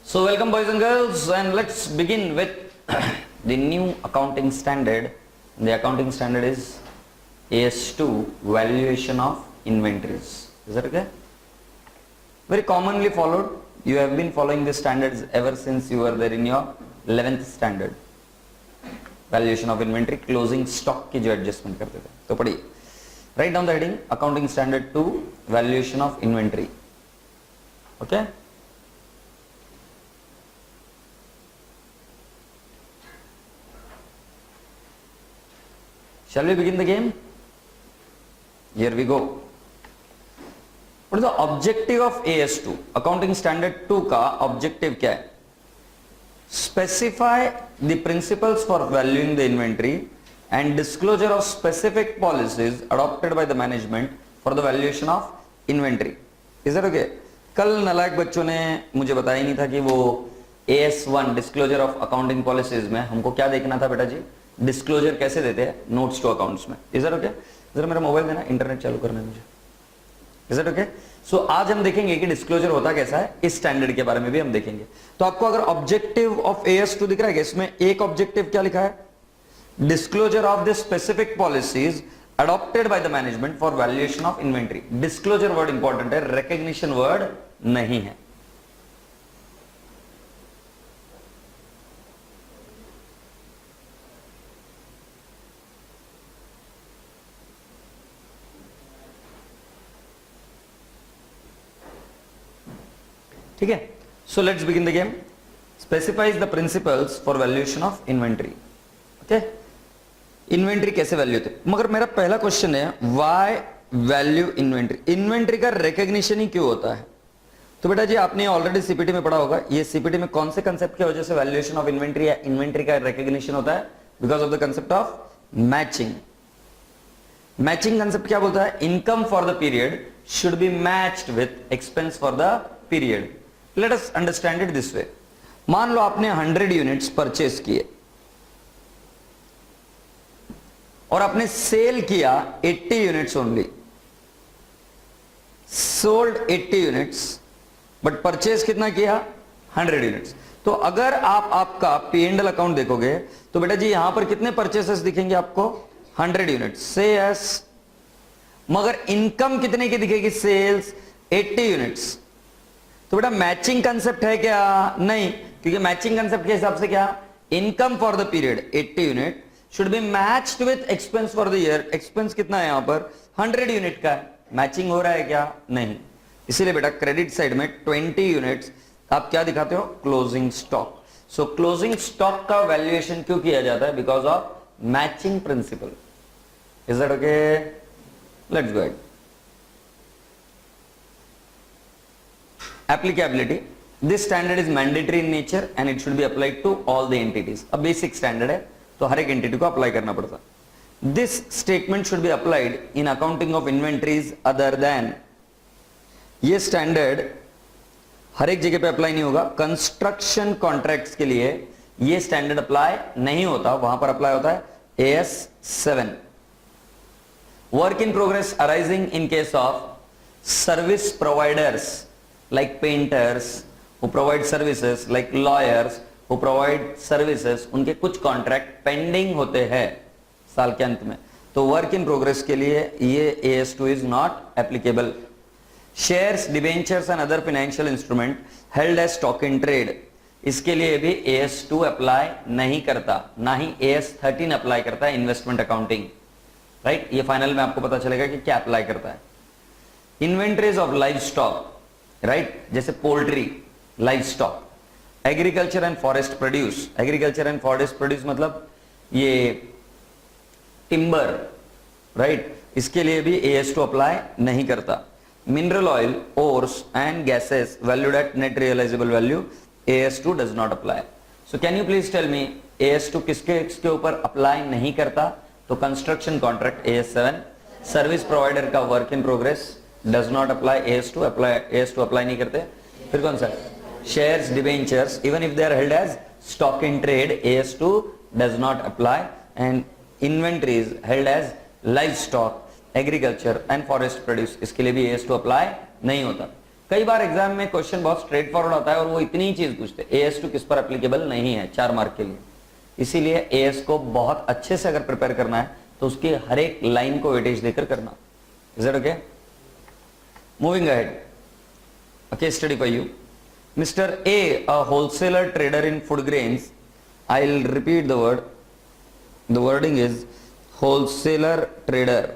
So welcome boys and girls, and let's begin with the new accounting standard. The accounting standard is AS2, valuation of inventories. Is that okay? Very commonly followed. You have been following the standards ever since you were there in your 11th standard. Valuation of inventory, closing stock की जो adjustment करते थे. तो पढ़िए. Write down the heading, accounting standard 2, valuation of inventory. Okay? Shall we begin the game? Here we go. What is the objective of AS2? Accounting Standard 2 का objective क्या है? Specify the principles for valuing the inventory and disclosure of specific policies adopted by the management for the valuation of inventory. Is that okay? कल नालायक बच्चों ने मुझे बताया नहीं था कि वो AS1 disclosure of accounting policies में हमको क्या देखना था बेटा जी? डिस्क्लोजर कैसे देते हैं नोट्स टू अकाउंट्स में. Is that okay? जरा मेरा मोबाइल देना, इंटरनेट चालू करना है मुझे. Is that okay? सो आज हम देखेंगे कि डिस्क्लोजर होता कैसा है, इस स्टैंडर्ड के बारे में भी हम देखेंगे. तो आपको अगर ऑब्जेक्टिव ऑफ AS2 दिख रहा है, इसमें एक ऑब्जेक्टिव क्या लिखा है? Disclosure of the specific policies adopted by the management for valuation of inventory. Disclosure word important है, रिकॉग्निशन वर्ड नहीं है. ठीक है. So let's begin the game. Specifies the principles for valuation of inventory. Okay, inventory कैसे value होते. मगर मेरा पहला क्वेश्चन है, व्हाई वैल्यू इन्वेंटरी. इन्वेंटरी का रिकॉग्निशन ही क्यों होता है? तो बेटा जी आपने ऑलरेडी सीपीटी में पढ़ा होगा. ये सीपीटी में कौन से कंसेप्ट की वजह से वैल्यूएशन ऑफ इन्वेंटरी या इन्वेंटरी का रिकॉग्निशन होता है? Because of the concept of matching. Matching concept क्या बोलता है? Income for the period should be matched with expense for the period. Let us understand it this way. मान लो आपने 100 units purchase किए और आपने सेल किया 80 units only. Sold 80 units but purchase कितना किया? 100 यूनिट्स. तो अगर आप आपका P&L अकाउंट देखोगे तो बेटा जी यहां पर कितने परचेसेस दिखेंगे आपको? 100 यूनिट्स. से यस. मगर इनकम कितने की दिखेगी? Sales 80 units. तो बेटा मैचिंग कंसेप्ट है क्या? नहीं, क्योंकि मैचिंग कंसेप्ट के हिसाब से क्या? Income for the period 80 unit should be matched with expense for the year. Expense कितना है यहां पर? 100 यूनिट का है. मैचिंग हो रहा है क्या? नहीं. इसीलिए बेटा क्रेडिट साइड में 20 यूनिट्स आप क्या दिखाते हो? Closing stock. सो क्लोजिंग स्टॉक का वैल्यूएशन क्यों किया जाता है? Because of matching principal. Is that okay? Let's go. Applicability. This standard is mandatory in nature and it should be applied to all the entities. अब basic standard है तो हर एक entity को apply करना पड़ता. This statement should be applied in accounting of inventories other than. ये standard हर एक जगह पे अप्लाई नहीं होगा. कंस्ट्रक्शन कॉन्ट्रैक्ट्स के लिए ये स्टैंडर्ड अप्लाई नहीं होता, वहां पर अप्लाई होता है AS7. Work in progress arising in case of service providers like painters who provide services, like lawyers who provide services, उनके कुछ कॉन्ट्रैक्ट पेंडिंग होते हैं साल के अंत में, तो वर्क इन प्रोग्रेस के लिए ये AS2 is not applicable. Shares, debentures and other financial instrument held as stock in trade, इसके लिए भी AS2 अप्लाई नहीं करता. ना ही AS13 अप्लाई करता है, इन्वेस्टमेंट अकाउंटिंग. राइट, ये फाइनल में आपको पता चलेगा कि क्या अप्लाई करता है. Inventories of live stock, right, जैसे poultry, live stock. Agriculture and forest produce. Agriculture and forest produce मतलब ये टिम्बर, राइट, इसके लिए भी AS2 अप्लाई नहीं करता. Mineral oil, ores and gases valued at net realisable value, AS2 does not apply. So can you please tell me AS2 किसके ऊपर apply नहीं करता? तो construction contract AS7. Service provider का work in progress does not apply. AS2 apply नहीं करते. फिर कौन सा? Shares, debentures, even if they are held as stock in trade, AS2 does not apply. and inventories held as livestock, agriculture and forest produce, इसके लिए भी AS2 apply नहीं होता. कई बार एग्जाम में क्वेश्चन बहुत स्ट्रेट फॉरवर्ड आता है और वो इतनी ही चीज पूछते हैं, AS2 किस पर एप्लीकेबल नहीं है 4 मार्क के लिए। इसीलिए AS को बहुत अच्छे से अगर प्रिपेयर करना है तो उसकी हर एक लाइन को वेटेज देकर करना। Is it okay? Moving ahead, a case study for you. Mr. A, a wholesaler trader in food grains. I'll repeat the word. The wording is wholesaler trader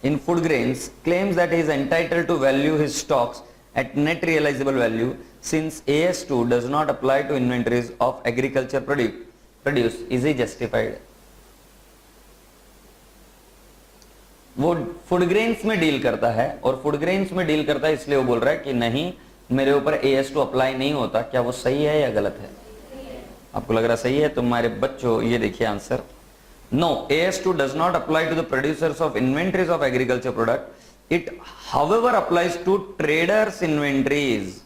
in food grains claims that he is entitled to value his stocks at net realizable value since AS2 does not apply to inventories of agriculture produce. Is he justified? वो food grains में deal करता है और food grains में deal करता है इसलिए वो बोल रहा है कि नहीं मेरे ऊपर AS2 अप्लाई नहीं होता। क्या वो सही है या गलत है? आपको लग रहा सही है? तुम्हारे बच्चों ये देखिए answer, no, AS2 does not apply to the producers of inventories of agriculture product, it however applies to traders inventories.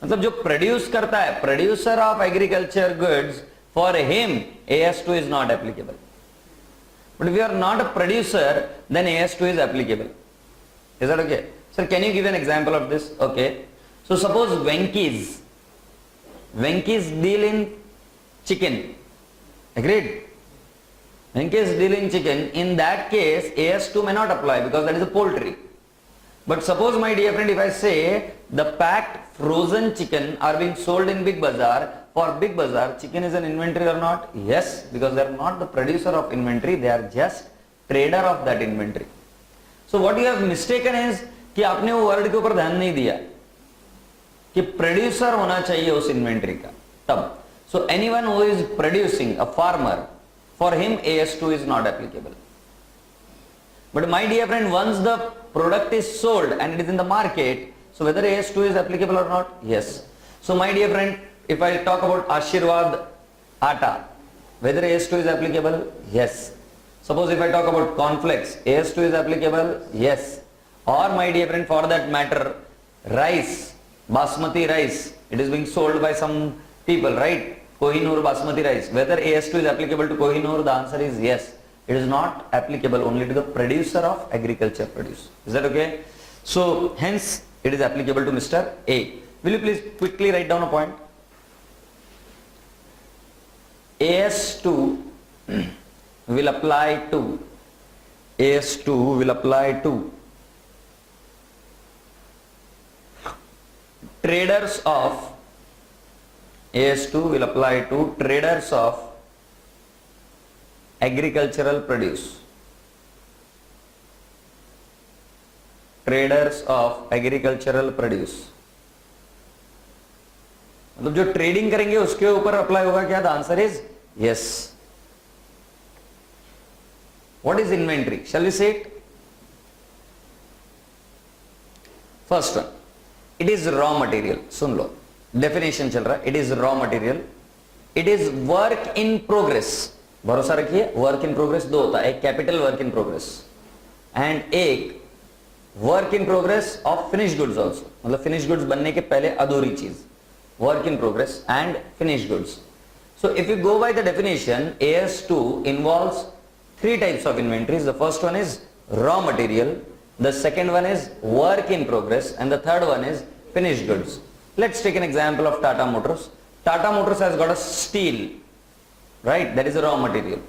मतलब जो प्रोड्यूस करता है, producer of agriculture goods, for him AS2 is not applicable. But if you are not a producer, then AS2 is applicable. Is that okay? Sir, can you give an example of this? Okay. So suppose Venky's deal in chicken. Agreed? Venky's deal in chicken. In that case, AS2 may not apply because that is a poultry. But suppose, my dear friend, if I say the packed frozen chicken are being sold in Big Bazaar, for Big Bazaar, chicken is an inventory or not? Yes, because they are not the producer of inventory, they are just trader of that inventory. So what you have mistaken is कि आपने वो word के ऊपर ध्यान नहीं दिया कि producer होना चाहिए उस इन्वेंट्री का तब। So anyone who is producing, a farmer, for him AS2 is not applicable. But my dear friend, once the product is sold and it is in the market, so whether AS2 is applicable or not? Yes. So my dear friend, if I talk about Ashirwad Atta, whether AS2 is applicable? Yes. Suppose if I talk about cornflakes, AS2 is applicable? Yes. Or my dear friend, for that matter, rice, basmati rice, it is being sold by some people, right? Kohinoor basmati rice. Whether AS2 is applicable to Kohinoor? The answer is yes. It is not applicable only to the producer of agriculture produce. Is that okay? So hence it is applicable to Mr. A. Will you please quickly write down a point? AS2 will apply to traders of AS2 will apply to traders of agricultural produce. Traders of agricultural produce. मतलब जो trading करेंगे उसके ऊपर apply होगा क्या? The answer is yes. What is inventory? Shall we say it? First one, it is raw material. सुन लो, definition चल रहा है. It is raw material. It is work in progress. भरोसा रखिए, वर्क इन प्रोग्रेस दो होता है, एक capital work in progress and एक work in progress of finish goods also. मतलब फिनिश गुड्स बनने के पहले अधूरी चीज, work in progress and finished goods. So if you go by the definition, AS2 involves three types of inventories. The first one is raw material, the second one is work in progress, and the third one is finished goods. Let's take an example of Tata Motors. Tata Motors has got a steel, right? That is a raw material.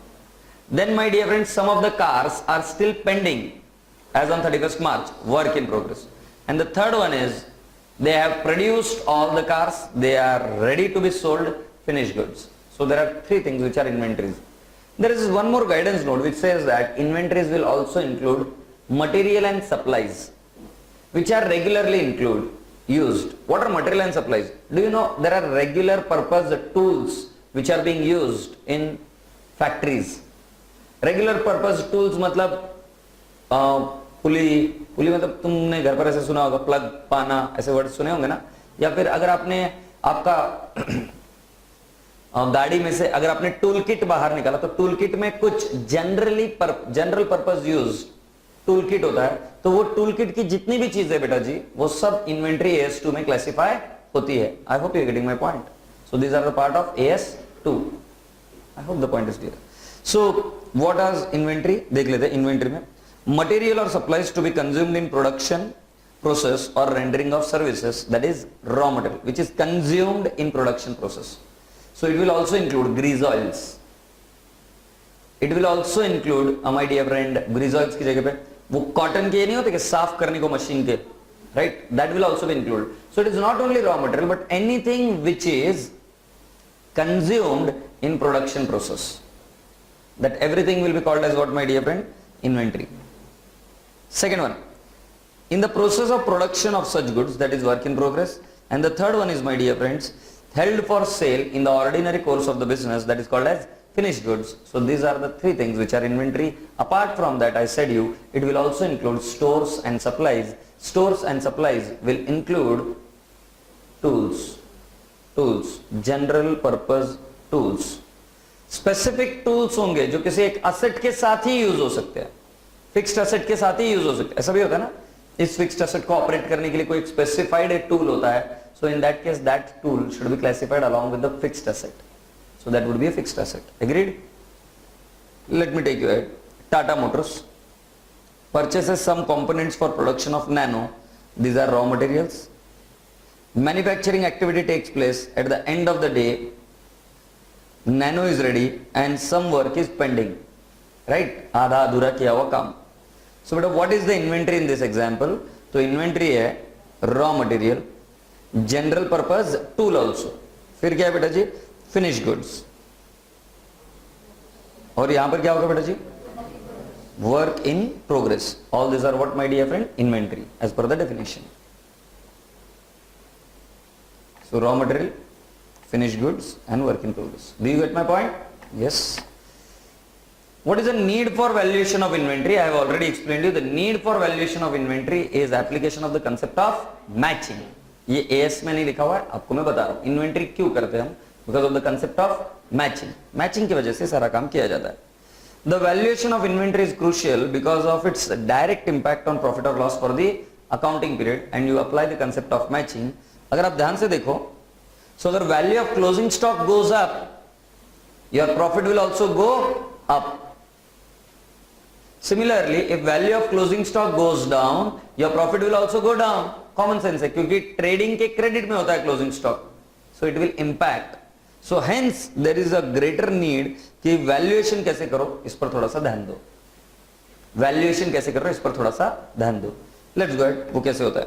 Then my dear friends, some of the cars are still pending as on 31st March, work in progress. And the third one is they have produced all the cars, they are ready to be sold, finished goods. So there are three things which are inventories. There is one more guidance note which says that inventories will also include material and supplies which are regularly used. What are material and supplies? Do you know there are regular purpose tools which are being used in factories? Regular purpose tools मतलब पुली मतलब तुमने घर पर ऐसे सुना होगा, plug, पाना, ऐसे वर्ड सुने होंगे ना. या फिर अगर आपने आपका गाड़ी में से अगर आपने टूल किट बाहर निकाला तो टूल किट में कुछ general purpose use tool kit होता है. तो वो टूल किट की जितनी भी चीजें बेटा जी वो सब इन्वेंट्री AS2 में क्लासिफाई होती है. I hope you are getting my point. So these are the part of AS2. I hope the point is clear. So what are inventory? देख लेते हैं. इन्वेंट्री में material or supplies to be consumed in production process or rendering of services, that is raw material, which is consumed in production process. So it will also include grease oils. It will also include, my dear friend, grease oils की जगह पे वो cotton के नहीं होते कि साफ करने को मशीन के, right? That will also be included. So it is not only raw material but anything which is consumed in production process. That everything will be called as what, my dear friend? Inventory. Second one, in the process of production of such goods, that is work in progress. And the third one is, my dear friends, held for sale in the ordinary course of the business, that is called as finished goods. So these are the three things which are inventory. Apart from that, I said you, it will also include stores and supplies. Stores and supplies will include tools, general purpose tools. Specific tools होंगे जो किसी एक asset के साथ ही use हो सकते हैं, fixed asset के साथ ही यूज हो सकते हैं. ऐसा भी होता है ना, इस फिक्स्ड asset को ऑपरेट करने के लिए कोई एक स्पेसिफाइड एक टूल होता है. So in that case, that tool should be classified along with the fixed asset. So that would be a fixed asset. Agreed? Let me take you ahead. Tata Motors purchases some components for production of nano. These are raw materials. Manufacturing activity takes place. At the end of the day, nano is ready and some work is pending. Right? आधा अधूरा किया हुआ काम. So beta, what is the inventory in this example? तो inventory है raw material, general purpose tool also. फिर क्या है बेटा जी? Finished goods. और यहां पर क्या होगा बेटा जी? Work in progress. All these are what, my dear friend? Inventory as per the definition. So raw material, finished goods and work in progress. Do you get my point? Yes. What is the need for valuation of inventory? I have already explained you. The need for valuation of inventory is application of the concept of matching. ये AS में नहीं लिखा हुआ है, आपको मैं बता रहा हूँ. इन्वेंट्री क्यों करते हैं हम? Because of the concept of matching. Matching की वजह से सारा काम किया जाता है. The valuation of inventory is crucial because of its direct impact on profit or loss for the accounting period, and you apply the concept of matching. अगर आप ध्यान से देखो, so अगर value of closing stock goes up, your profit will also go up. Similarly, if value of closing stock goes down, your profit will also go down. Common sense है, क्योंकि trading के credit में होता है closing stock, so it will impact. So hence there is a greater need कि valuation कैसे करो, इस पर थोड़ा सा ध्यान दो. Valuation कैसे करो, इस पर थोड़ा सा ध्यान दो. Let's go ahead. वो कैसे होता है?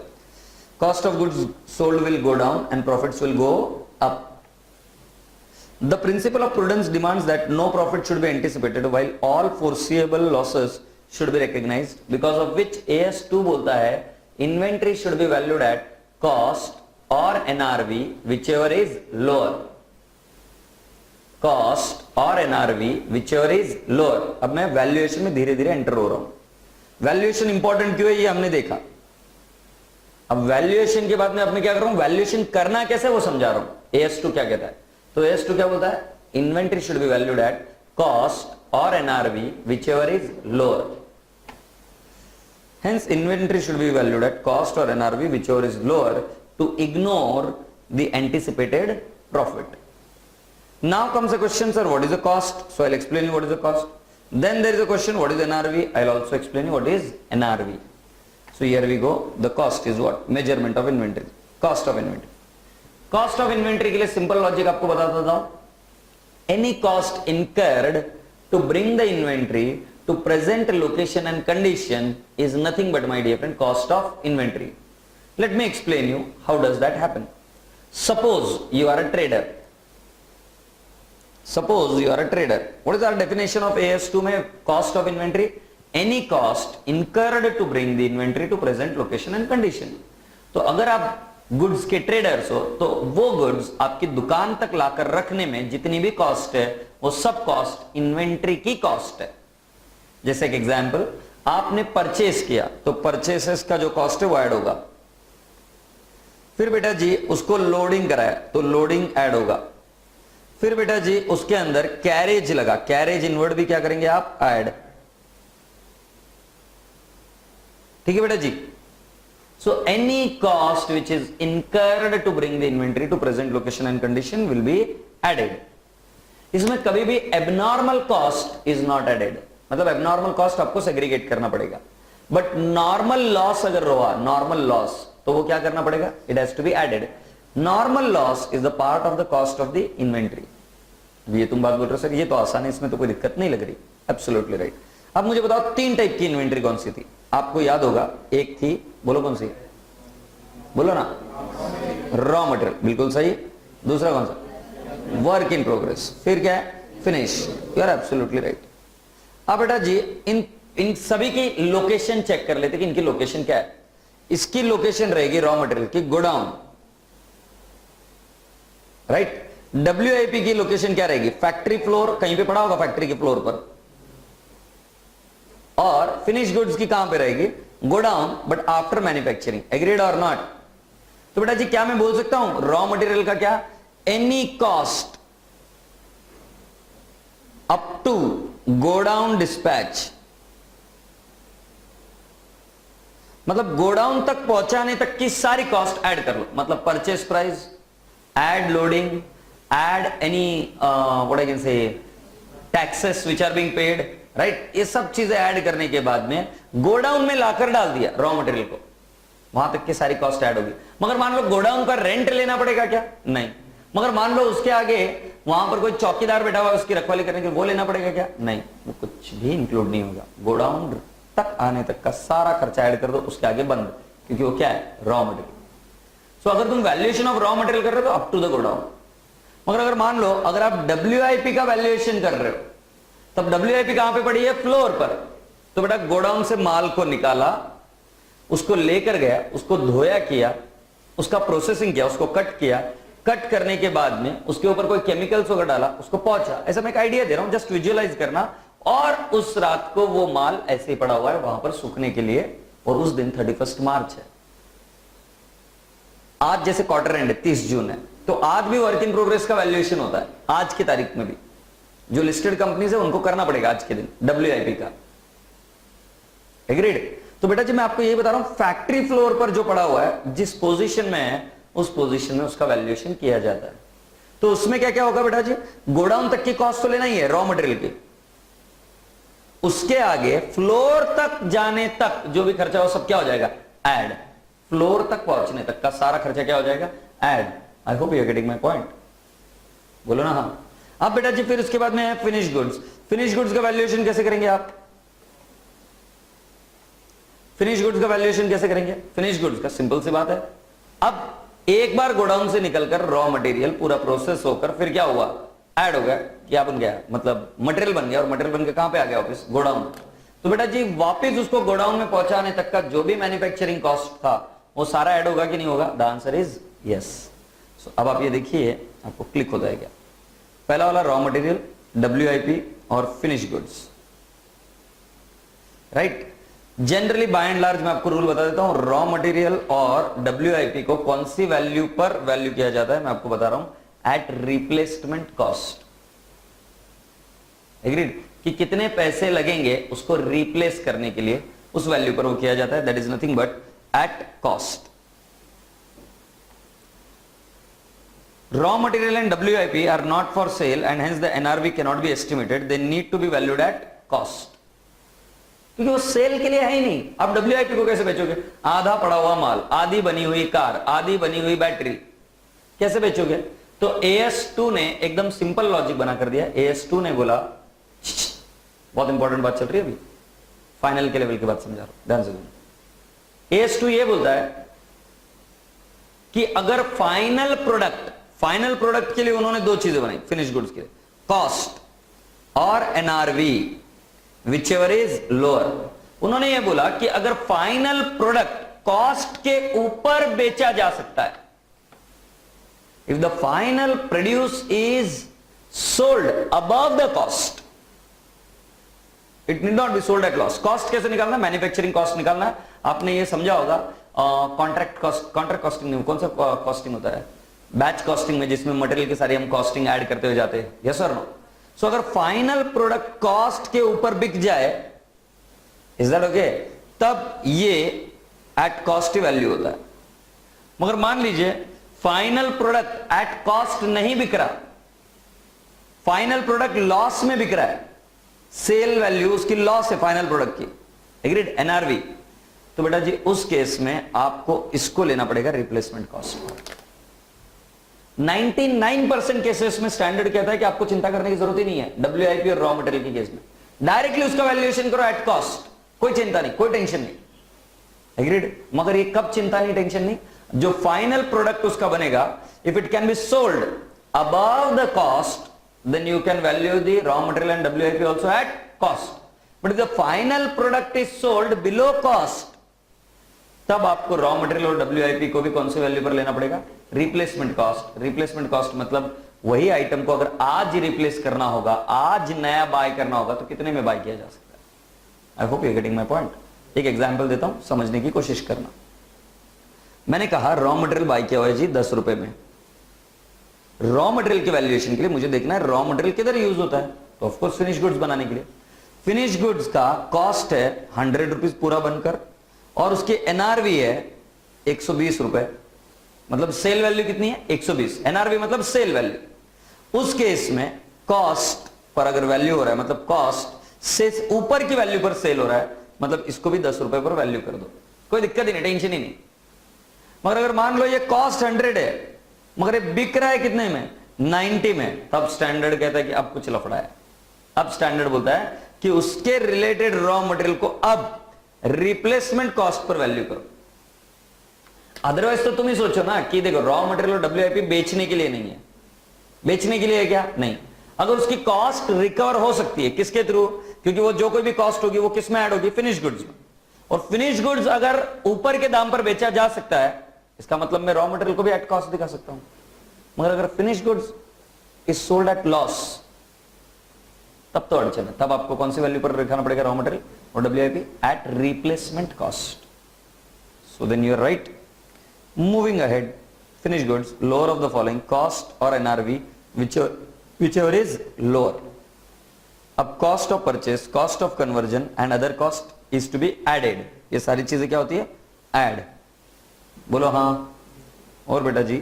Cost of goods sold will go down and profits will go up. The principle of prudence demands that no profit should be anticipated while all foreseeable losses should be recognized, because of which AS2 बोलता है inventory should be valued at cost or NRV, whichever is lower. Cost or NRV, whichever is lower. अब मैं valuation में धीरे धीरे enter हो रहा हूं. Valuation इंपॉर्टेंट क्यों है ये हमने देखा. अब valuation के बाद में अब मैं क्या कर रहा हूं, valuation करना कैसे वो समझा रहा हूं. AS2 क्या कहता है? तो AS2 क्या बोलता है? Inventory should be valued at cost or NRV, whichever is lower. Hence, inventory should be valued at cost or NRV, whichever is lower, to ignore the anticipated profit. Now comes a question, sir, what is the cost? So I'll explain you what is the cost. Then there is a question, what is NRV? I'll also explain you what is NRV. So here we go. The cost is what? Measurement of inventory. Cost of inventory. Cost of inventory के लिए simple logic आपको बता देता हूं. Any cost incurred to bring the inventory to present location and condition is nothing but, my dear friend, cost of inventory. Let me explain you how does that happen. Suppose you are a trader. Suppose you are a trader. What is our definition of AS2 में cost of inventory? Any cost incurred to bring the inventory to present location and condition. तो अगर आप goods के traders हो तो वो goods आपकी दुकान तक लाकर रखने में जितनी भी कॉस्ट है वो सब कॉस्ट इन्वेंट्री की कॉस्ट है. जैसे एक एग्जांपल, आपने परचेस किया तो परचेसेस का जो कॉस्ट है वो ऐड होगा. फिर बेटा जी उसको लोडिंग कराया तो लोडिंग ऐड होगा. फिर बेटा जी उसके अंदर कैरेज लगा, कैरेज इनवर्ड भी क्या करेंगे आप, ऐड. ठीक है बेटा जी. So any cost which is incurred to bring the inventory to present location and condition will be added. इसमें कभी भी abnormal cost is not added. मतलब abnormal cost आपको segregate करना पड़ेगा. बट नॉर्मल लॉस अगर रहा, नॉर्मल लॉस, तो वो क्या करना पड़ेगा, it has to be added. Normal loss is the part of the cost of the inventory. ये तुम बात बोल रहे हो सर, ये तो आसान है, इसमें तो कोई दिक्कत नहीं लग रही. Absolutely right. अब मुझे बताओ 3 टाइप की इन्वेंट्री कौन सी थी, आपको याद होगा. एक थी, बोलो कौन सी, बोलो ना, रॉ मटेरियल, बिल्कुल सही. दूसरा कौन सा, वर्क इन प्रोग्रेस. फिर क्या है, finish. You are absolutely right. अब बेटा जी इन सभी की लोकेशन चेक कर लेते कि इनकी लोकेशन क्या है. इसकी लोकेशन रहेगी रॉ मटेरियल की गोडाउन, राइट. WIP की लोकेशन क्या रहेगी, फैक्ट्री फ्लोर, कहीं पे पड़ा होगा फैक्ट्री के फ्लोर पर. और फिनिश गुड्स की कहां पे रहेगी, godown, but after manufacturing. Agreed और नॉट. तो बेटा जी क्या मैं बोल सकता हूं, रॉ मटेरियल का क्या, any cost up to godown dispatch, मतलब गोडाउन तक पहुंचाने तक की सारी कॉस्ट ऐड कर लो. मतलब purchase price, add loading, add any what I can say taxes which are being paid, right. ये सब चीजें ऐड करने के बाद में गोडाउन में लाकर डाल दिया रॉ मटेरियल को, वहां तक की सारी कॉस्ट ऐड होगी. मगर मान लो गोडाउन का रेंट लेना पड़ेगा क्या, नहीं. मगर मान लो उसके आगे वहां पर कोई चौकीदार बैठा हुआ है, उसकी रखवाली करने के लिए, वो लेना पड़ेगा क्या, नहीं. वो कुछ भी इंक्लूड नहीं होगा. गोडाउन तक आने तक का सारा खर्चा ऐड कर दो, उसके आगे बंद, क्योंकि वो क्या है, रॉ मटेरियल. सो अगर तुम वैल्यूएशन ऑफ रॉ मटेरियल कर रहे हो तो अप टू द गोडाउन. मगर अगर मान लो अगर आप WIP का वैल्यूएशन कर रहे हो, तब WIP कहां पे पड़ी है, फ्लोर पर. तो बेटा गोडाउन से माल को निकाला, उसको लेकर गया, उसको धोया किया, उसका प्रोसेसिंग किया, उसको कट किया, कट करने के बाद में उसके ऊपर कोई केमिकल्स वगैरह डाला, उसको पहुंचा. ऐसा मैं एक आइडिया दे रहा हूं, जस्ट विजुअलाइज करना. और उस रात को वो माल ऐसे ही पड़ा हुआ है वहां पर सूखने के लिए, और उस दिन 31 मार्च है. आज जैसे क्वार्टर एंड है, 30 जून है, तो आज भी वर्क इन प्रोग्रेस का वैल्यूएशन होता है, आज की तारीख में भी. जो लिस्टेड कंपनीज है उनको करना पड़ेगा आज के दिन WIP का. एग्रीड. तो बेटा जी मैं आपको यही बता रहा हूं, फैक्ट्री फ्लोर पर जो पड़ा हुआ है, जिस पोजीशन में है, उस पोजीशन में उसका वैल्यूएशन किया जाता है. तो उसमें क्या क्या होगा बेटा जी, गोडाउन तक की कॉस्ट तो लेना ही है रॉ मटेरियल की, उसके आगे फ्लोर तक जाने तक जो भी खर्चा हो सब क्या हो जाएगा, ऐड. फ्लोर तक पहुंचने तक का सारा खर्चा क्या हो जाएगा, add. I hope you are getting my point. बोलो ना हाँ. अब बेटा जी फिर उसके बाद में है फिनिश गुड्स. फिनिश गुड्स का वैल्यूएशन कैसे करेंगे आप, फिनिश गुड्स का वैल्यूएशन कैसे करेंगे. फिनिश गुड्स का सिंपल सी बात है, अब एक बार गोडाउन से निकलकर रॉ मटेरियल पूरा प्रोसेस होकर फिर क्या हुआ, ऐड हो गया, क्या बन गया, मतलब मटेरियल बन गया. और मटेरियल बन के कहां पे आ गया वापस, गोडाउन. तो बेटा जी वापस उसको गोडाउन में पहुंचाने तक का जो भी मैन्युफैक्चरिंग कॉस्ट था वो सारा ऐड होगा कि नहीं होगा. The answer is yes. So अब आप ये देखिए, आपको क्लिक हो जाएगा. पहला वाला रॉ मटेरियल, WIP और finish goods, right. Generally by and large मैं आपको रूल बता देता हूं, रॉ मटेरियल और WIP को कौन सी वैल्यू पर वैल्यू किया जाता है, मैं आपको बता रहा हूं, एट रिप्लेसमेंट कॉस्ट. एग्रीड. कि कितने पैसे लगेंगे उसको रिप्लेस करने के लिए, उस वैल्यू पर वो किया जाता है. That is nothing but at cost. Raw material and WIP are not for sale and hence the NRV cannot be estimated. They need to be valued at cost. क्योंकि वो सेल के लिए है ही नहीं. आप WIP को कैसे बेचोगे, आधा पड़ा हुआ माल, आधी बनी हुई कार, आधी बनी हुई बैटरी, कैसे बेचोगे. तो AS2 ने एकदम सिंपल लॉजिक बना कर दिया. AS2 ने बोला, बहुत इंपॉर्टेंट बात चल रही है अभी, फाइनल के लेवल की बात समझा रहा हूं, ध्यान से सुनो. AS2 ये बोलता है कि अगर फाइनल प्रोडक्ट के लिए उन्होंने दो चीजें बनाई फिनिश गुड्स के लिए, कॉस्ट और NRV, whichever is लोअर. उन्होंने ये बोला कि अगर फाइनल प्रोडक्ट कॉस्ट के ऊपर बेचा जा सकता है, if the final produce is sold above the cost, it need not be sold at loss. Cost कैसे निकालना है, मैन्युफैक्चरिंग कॉस्ट निकालना है. आपने ये समझा होगा कॉन्ट्रैक्ट कॉस्टिंग में. कौन सा कॉस्टिंग होता है, बैच कॉस्टिंग में, जिसमें मटेरियल की सारी हम कॉस्टिंग ऐड करते हुए जाते हैं. यस और नो. सो अगर फाइनल प्रोडक्ट कॉस्ट के ऊपर बिक जाए, इज दैट ओके, तब ये एट कॉस्ट वैल्यू होता है. मगर मान लीजिए फाइनल प्रोडक्ट एट कॉस्ट नहीं बिक रहा, फाइनल प्रोडक्ट लॉस में बिक रहा है, सेल वैल्यू उसकी लॉस है फाइनल प्रोडक्ट की. Agreed, NRV. तो बेटा जी उस केस में आपको इसको लेना पड़ेगा रिप्लेसमेंट कॉस्ट। 99% केसेस में स्टैंडर्ड कहता है कि आपको चिंता करने की जरूरत ही नहीं है डब्ल्यूआईपी और रॉ मटेरियल की केस में, डायरेक्टली उसका वैल्यूएशन करो एट कॉस्ट, कोई चिंता नहीं, कोई टेंशन नहीं, एग्रीड। मगर ये कब चिंता नहीं, टेंशन नहीं, जो फाइनल प्रोडक्ट उसका बनेगा, if it can be sold above the cost then you can value the raw material and W I P also at cost, but the final product is sold below cost, तब आपको raw material और WIP को भी कौन से value पर लेना पड़ेगा, रिप्लेसमेंट कॉस्ट। रिप्लेसमेंट कॉस्ट मतलब वही आइटम को अगर आज रिप्लेस करना होगा, आज नया बाय करना होगा, तो कितने में बाय किया जा सकता है। I hope you getting my point. एक एग्जांपल देता हूं, समझने की कोशिश करना। मैंने कहा रॉ मटेरियल बाय किया हुआ है जी 10 रुपए में। रॉ मटेरियल के वैल्यूएशन के लिए मुझे देखना है रॉ मटेरियल किधर यूज होता है, तो ऑफकोर्स फिनिश गुड्स बनाने के लिए। फिनिश गुड्स का कॉस्ट है 100 रुपीज पूरा बनकर, और उसकी एनआरवी है 120 रुपए, मतलब सेल वैल्यू कितनी है 120, एनआरवी मतलब सेल वैल्यू। उस केस में कॉस्ट पर अगर वैल्यू हो रहा है, मतलब कॉस्ट से ऊपर की वैल्यू पर सेल हो रहा है, मतलब इसको भी 10 रुपए पर वैल्यू कर दो, कोई दिक्कत ही नहीं, टेंशन ही नहीं। मगर अगर मान लो ये कॉस्ट 100 है मगर ये बिक रहा है कितने में, 90 में, तब स्टैंडर्ड कहता है कि अब कुछ लफड़ा है। अब स्टैंडर्ड बोलता है कि उसके रिलेटेड रॉ मटेरियल को अब रिप्लेसमेंट कॉस्ट पर वैल्यू करो। अदरवाइज तो तुम ही सोचो ना कि देखो रॉ मटेरियल और डब्ल्यूआईपी बेचने के लिए नहीं है, बेचने के लिए है क्या, नहीं। अगर उसकी कॉस्ट रिकवर हो सकती है किसके थ्रू, क्योंकि वो जो कोई भी कॉस्ट होगी वो किस में ऐड होगी, फिनिश गुड्स में, और फिनिश गुड्स अगर ऊपर के दाम पर बेचा जा सकता है, इसका मतलब मैं रॉ मटेरियल को भी एट कॉस्ट दिखा सकता हूं। मगर अगर finish goods is sold at loss, तब तो अड़चन है, तब आपको कौन सी वैल्यू पर दिखाना पड़ेगा रॉ मटेरियल और W I P, at replacement cost. So then you are right. Moving ahead, finish goods lower of the following, cost और एनआरवी whichever is lower. अब cost of purchase, cost of conversion and other cost is to be added. ये सारी चीजें क्या होती है, add. बोलो हाँ। और बेटा जी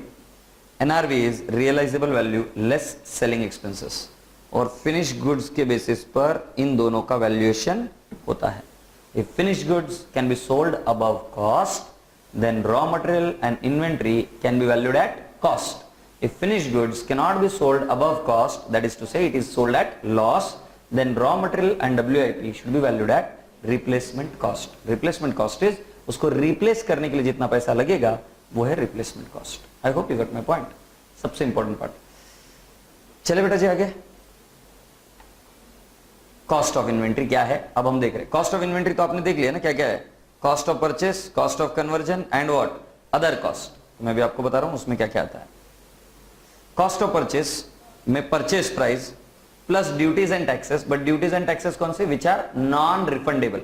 NRV is realisable value less selling expenses, और फिनिश गुड्स के बेसिस पर इन दोनों का वैल्यूएशन होता है। If finish goods can be sold above cost then raw material and inventory can be valued at cost. If finished goods cannot be sold above cost, that is to say it is sold at loss, then raw material and WIP should be valued at replacement cost. Replacement cost is उसको replace करने के लिए जितना पैसा लगेगा वो है replacement cost. I hope you got my point. सबसे important part. चले बेटा जी आगे। Cost of inventory क्या है, अब हम देख रहे हैं। Cost of inventory तो आपने देख लिया ना क्या क्या है, Cost of purchase, Cost of conversion and what? Other cost. तो मैं भी आपको बता रहा हूं उसमें क्या क्या आता है। कॉस्ट ऑफ परचेस में purchase price plus duties and taxes, but duties and taxes कौन से, विच आर नॉन रिफंडेबल।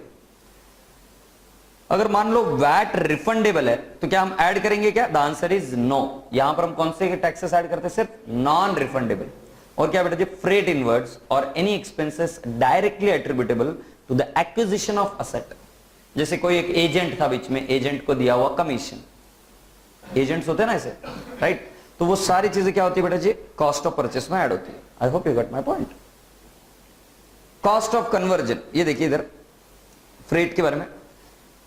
अगर मान लो वैट रिफंडेबल है तो क्या हम ऐड करेंगे क्या, द आंसर इज नो। यहां पर हम कौन से टैक्सेस ऐड करते हैं, सिर्फ नॉन रिफंडेबल। और क्या बेटा जी, फ्रेट इनवर्ड्स और any expenses directly attributable to the acquisition of asset. जैसे कोई एक एजेंट था बीच में, एजेंट को दिया हुआ कमीशन, एजेंट्स होते हैं ना ऐसे, राइट। तो वो सारी चीजें क्या होती है बेटा जी, कॉस्ट ऑफ परचेस में ऐड होती है। I hope you got my point. Cost of conversion, ये देखिए इधर फ्रेट के बारे में,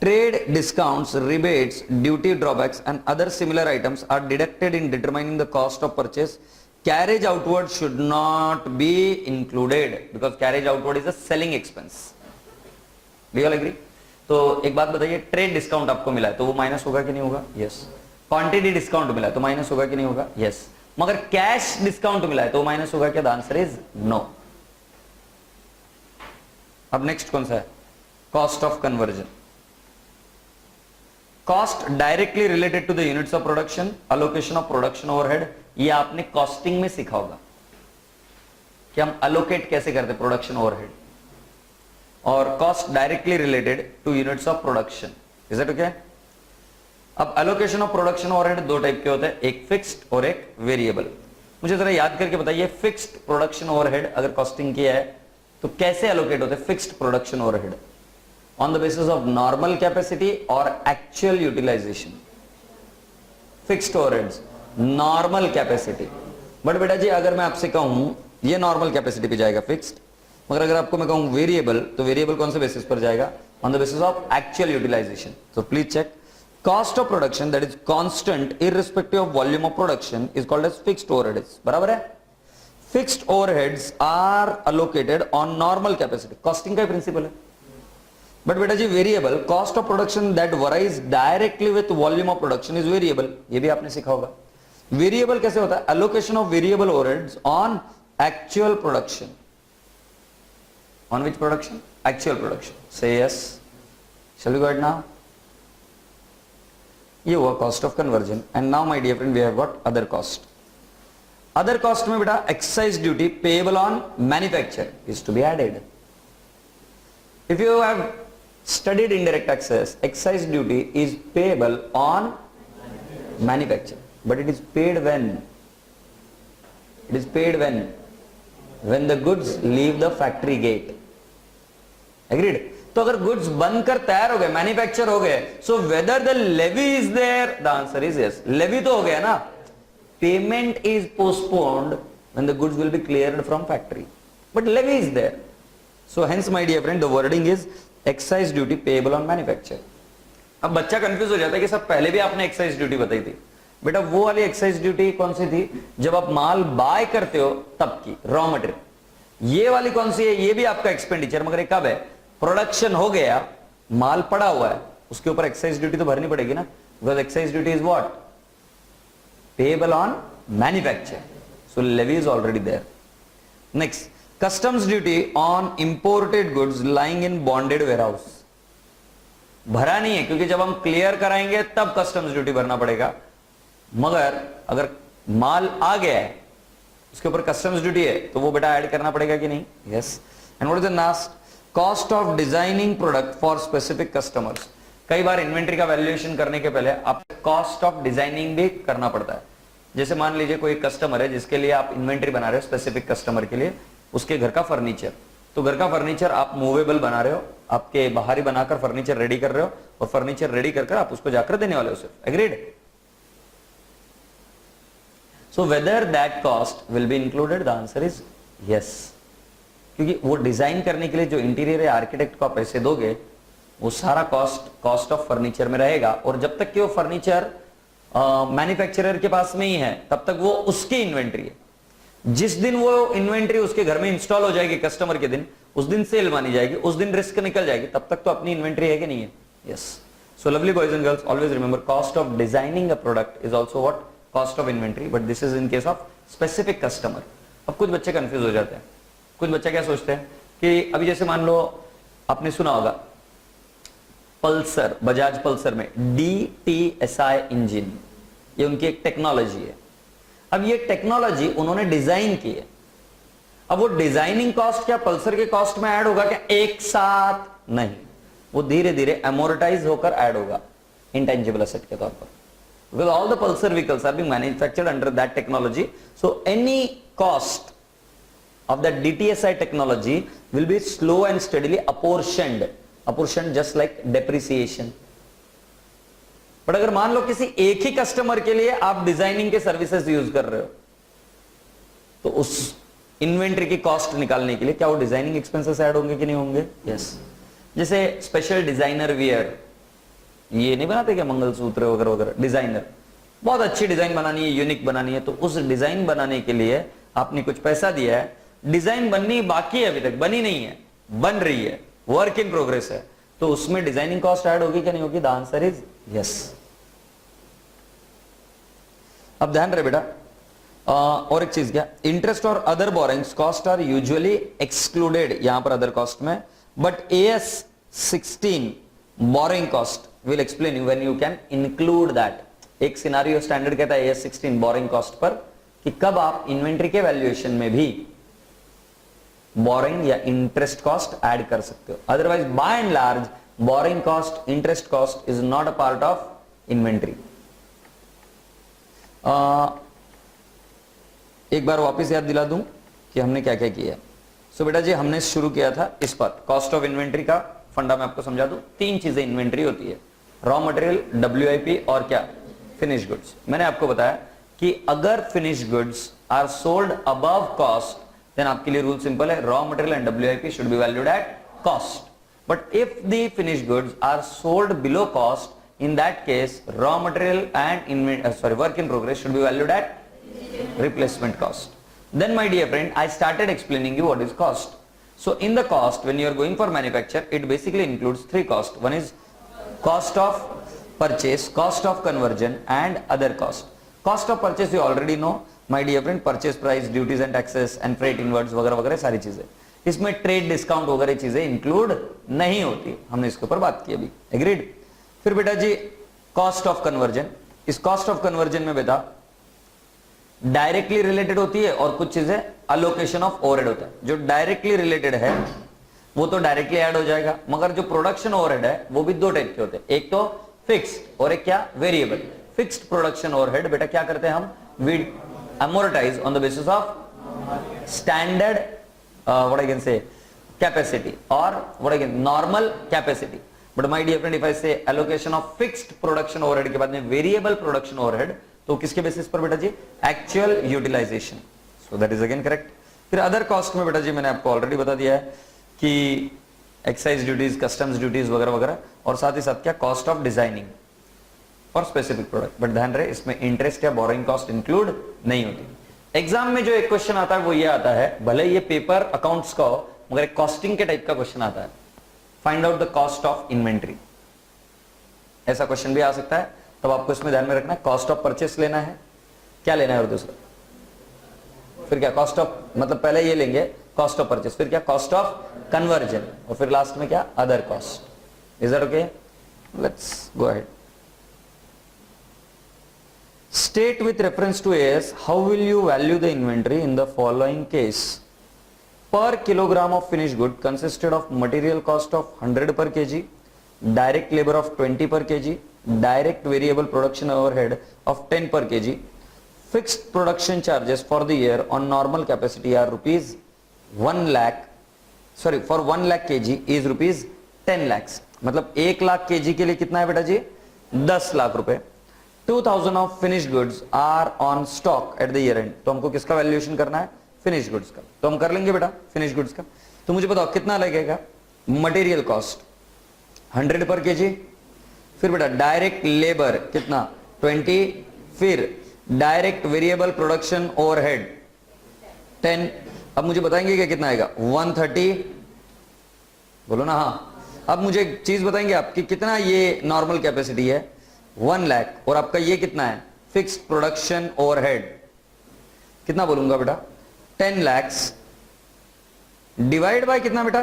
trade discounts, rebates, duty drawbacks and other similar items are deducted in determining the cost of purchase. Carriage outward should not be included because carriage outward is a selling expense. Do you all agree? तो एक बात बताइए, trade discount आपको मिला है तो वो minus होगा कि नहीं होगा, यस। क्वांटिटी डिस्काउंट मिला है तो माइनस होगा कि नहीं होगा, यस। मगर कैश डिस्काउंट मिला है तो माइनस होगा क्या, द आंसर इज नो। अब नेक्स्ट कौन सा है, cost of conversion. Cost directly related to the units of production, allocation of production overhead. ये आपने कॉस्टिंग में सीखा होगा कि हम अलोकेट कैसे करते प्रोडक्शन ओवरहेड। और cost directly related two units of production, is it okay? अब एलोकेशन ऑफ प्रोडक्शन ओवरहेड दो टाइप के होते हैं, एक फिक्स्ड और एक वेरिएबल। मुझे जरा याद करके बताइए, फिक्स्ड प्रोडक्शन ओवरहेड अगर कॉस्टिंग किया है तो कैसे एलोकेट होते हैं fixed production overhead, on the basis of normal capacity और actual utilisation. Fixed overheads normal capacity, but बेटा जी अगर मैं आपसे कहूं ये नॉर्मल कैपेसिटी पे जाएगा फिक्स्ड, मगर अगर आपको मैं कहूं वेरिएबल, तो वेरिएबल कौन से बेसिस पर जाएगा, on the basis of actual utilization. So please check. Cost of production that is constant irrespective of volume of production is called as fixed overheads. बराबर है? Fixed overheads are allocated on normal capacity. Costing का principle है. But बेटा जी variable cost of production that varies directly with volume of production is variable. ये भी आपने सीखा होगा. Variable कैसे होता है? Allocation of variable overheads on actual production. On which production? Actual production. Say yes. Shall we go ahead now? ये हुआ cost of conversion. And now my dear friend we have got other cost. Other cost में बेटा excise duty payable on manufacture is to be added. If you have studied indirect taxes, excise duty is payable on manufacture. But it is paid when? It is paid when? When the goods leave the factory gate. Agreed? तो अगर goods बनकर तैयार हो गए, manufacture हो गए, so whether the levy is there, the answer is yes. Levy तो हो गया ना, payment is postponed when the goods will be cleared from factory, but levy is there. So hence my dear friend the wording is excise duty payable on manufacture. अब बच्चा confuse हो जाता है कि सब पहले भी आपने एक्साइज ड्यूटी बताई थी. बेटा वो वाली एक्साइज ड्यूटी कौन सी थी? जब आप माल बाय करते हो तब की, रॉ मटेरियल. ये वाली कौन सी है? ये भी आपका एक्सपेंडिचर, मगर ये कब है? प्रोडक्शन हो गया, माल पड़ा हुआ है, उसके ऊपर एक्साइज ड्यूटी तो भरनी पड़ेगी ना, because excise duty is what? Payable on manufacture. So levy is already there. Next, customs duty on imported goods lying in bonded warehouse. भरा नहीं है, क्योंकि जब हम क्लियर कराएंगे तब कस्टम्स ड्यूटी भरना पड़ेगा. मगर अगर माल आ गया है, उसके ऊपर कस्टम्स ड्यूटी है, तो वो बेटा ऐड करना पड़ेगा कि नहीं? Yes. And what is the last? Cost of designing product for specific customers. कई बार इन्वेंट्री का वैल्यूएशन करने के पहले आप कॉस्ट ऑफ डिजाइनिंग भी करना पड़ता है. जैसे मान लीजिए कोई कस्टमर है जिसके लिए आप इन्वेंट्री बना रहे हो, स्पेसिफिक कस्टमर के लिए, उसके घर का फर्नीचर. तो घर का फर्नीचर आप मूवेबल बना रहे हो, आपके बाहर ही बनाकर फर्नीचर रेडी कर रहे हो, और फर्नीचर रेडी कर आप उसको जाकर देने वाले हो सिर्फ. Agreed? So whether that cost will be included, the answer is yes. क्योंकि वो डिजाइन करने के लिए जो इंटीरियर है, आर्किटेक्ट को आप पैसे दोगे, वो सारा कॉस्ट ऑफ फर्नीचर में रहेगा. और जब तक कि वो फर्नीचर मैन्युफैक्चरर के पास में ही है, तब तक वो उसकी इन्वेंट्री है. जिस दिन वो इन्वेंट्री उसके घर में इंस्टॉल हो जाएगी कस्टमर के दिन, उस दिन सेल मानी जाएगी, उस दिन रिस्क निकल जाएगी. तब तक तो अपनी इन्वेंट्री है कि नहीं है? Yes. So lovely boys and girls, always remember cost of designing a product is also what? Cost of inventory. But this is in case of specific customer. अब कुछ बच्चे कंफ्यूज हो जाते हैं. कुछ बच्चे क्या सोचते हैं कि अभी जैसे मान लो आपने सुना होगा पल्सर, बजाज पल्सर में DTSI इंजन, ये उनकी एक टेक्नोलॉजी है. अब ये टेक्नोलॉजी उन्होंने डिजाइन की है. अब वो डिजाइनिंग कॉस्ट क्या पल्सर के कॉस्ट में ऐड होगा क्या एक साथ? नहीं, वो धीरे धीरे एमोर्टाइज होकर ऐड होगा इंटेंजिबल एसेट के तौर पर. Because all the Pulsar vehicles are being manufactured under that technology, so any cost of that DTSI technology will be slow and steadily apportioned just like depreciation. But अगर मान लो किसी एक ही customer के लिए आप डिजाइनिंग के सर्विसेज यूज कर रहे हो, तो उस इन्वेंट्री की कॉस्ट निकालने के लिए क्या वो डिजाइनिंग एक्सपेंसेस ऐड होंगे कि नहीं होंगे? यस. जैसे स्पेशल डिजाइनर वियर, ये नहीं बनाते क्या मंगलसूत्र वगैरह वगैरह, डिजाइनर, बहुत अच्छी डिजाइन बनानी है, यूनिक बनानी है, तो उस डिजाइन बनाने के लिए आपने कुछ पैसा दिया है, डिजाइन बननी बाकी है, अभी तक बनी नहीं है, बन रही है, वर्क इन प्रोग्रेस है, तो उसमें डिजाइनिंग कॉस्ट ऐड होगी क्या नहीं होगी? The answer is yes. अब ध्यान रहे बेटा, और एक चीज क्या, इंटरेस्ट और other borrowings cost are usually excluded यहां पर अदर कॉस्ट में, but AS 16 borrowing cost will explain you when you can include that. एक सिनारियो स्टैंडर्ड कहता है AS 16 बोरिंग कॉस्ट पर कि कब आप इन्वेंट्री के वैल्यूएशन में भी बोरिंग या इंटरेस्ट कॉस्ट ऐड कर सकते हो. Otherwise by and large borrowing cost, interest cost is not a part of inventory. एक बार वापस याद दिला दूं कि हमने क्या क्या किया. सो बेटा जी हमने शुरू किया था इस पर, कॉस्ट ऑफ इन्वेंट्री का फंडा मैं आपको समझा दूं. तीन चीजें इन्वेंट्री होती है, रॉ मटेरियल, WIP और क्या? Finish goods. मैंने आपको बताया कि अगर finish goods are sold above cost, then आपके लिए रूल सिंपल है, raw material and WIP should be valued at cost. But if the finished goods are sold below cost, in that case raw material and work in progress should be valued at replacement cost. Then my dear friend, I started explaining you what is cost. So in the cost, when you are going for manufacture, it basically includes three costs. One is cost of purchase, cost of conversion and other cost. Cost of purchase you already know my dear friend, purchase price, duties and taxes and freight inwards वगैरह वगैरह सारी चीजें. इसमें trade discount वगैरह चीजें include नहीं होती, हमने इसके ऊपर बात की अभी. एग्रीड. फिर बेटा जी कॉस्ट ऑफ कन्वर्जन. इस कॉस्ट ऑफ कन्वर्जन में बेटा डायरेक्टली रिलेटेड होती है और कुछ चीजें अलोकेशन ऑफ ओवरहेड होता है. जो डायरेक्टली रिलेटेड है वो तो डायरेक्टली ऐड हो जाएगा, मगर जो प्रोडक्शन ओवरहेड है वो भी दो टाइप के होते हैं. एक तो फिक्स्ड और एक क्या, वेरिएबल. फिक्स्ड प्रोडक्शन ओवरहेड बेटा क्या करते हैं हम, we amortize on the basis of standard what I can say capacity or what I can normal capacity. But my dear friend, if I say allocation of fixed production overhead के बाद में variable production overhead, तो किसके basis पर बेटा जी, actual utilization. So that is again correct. फिर other cost में बेटा जी मैंने आपको ऑलरेडी बता दिया है कि एक्साइज ड्यूटीज, कस्टम्स ड्यूटीज वगैरह वगैरह, और साथ ही साथ क्या, cost of designing for specific product. But ध्यान रहे इसमें इंटरेस्ट या बोरोइंग कॉस्ट इंक्लूड नहीं होती. एग्जाम में जो एक क्वेश्चन आता है वो ये आता है, भले ये पेपर अकाउंट्स का हो मगर एक कॉस्टिंग के टाइप का क्वेश्चन आता है, find out the cost of inventory. ऐसा क्वेश्चन भी आ सकता है, तब आपको इसमें ध्यान में रखना है कॉस्ट ऑफ परचेस लेना है, क्या लेना है और दूसरा फिर क्या, कॉस्ट ऑफ, मतलब पहले ये लेंगे कॉस्ट ऑफ परचेस, फिर क्या कॉस्ट ऑफ कन्वर्जन, और फिर लास्ट में क्या, other cost. Is that okay? Let's go ahead. State with reference to AS how will you value the inventory in the following case. Per kilogram of finished good consisted of material cost of 100 per kg, direct labor of 20 per kg, direct variable production overhead of 10 per kg. Fixed production charges for the year on normal capacity are rupees 1 lakh, sorry for 1 lakh kg is rupees 10 lakhs. मतलब 1 lakh kg के लिए कितना है बेटा जी, 10 लाख रुपए. 2000 of finished goods are on stock at the year end. तो हमको किसका वैल्यूएशन करना है, फिनिश्ड गुड्स का. तो हम कर लेंगे बेटा फिनिश्ड गुड्स का. तो मुझे बताओ कितना लगेगा, मटेरियल कॉस्ट 100 पर केजी, फिर बेटा डायरेक्ट लेबर कितना 20, फिर डायरेक्ट वेरिएबल प्रोडक्शन ओवरहेड 10. अब मुझे बताएंगे कि कितना आएगा, 130. बोलो ना हाँ. अब मुझे एक चीज बताएंगे आप कि कितना ये नॉर्मल कैपेसिटी है, 1 लाख, और आपका ये कितना है, फिक्स्ड प्रोडक्शन ओवरहेड कितना बोलूंगा बेटा, 10 lakhs डिवाइड बाय कितना बेटा,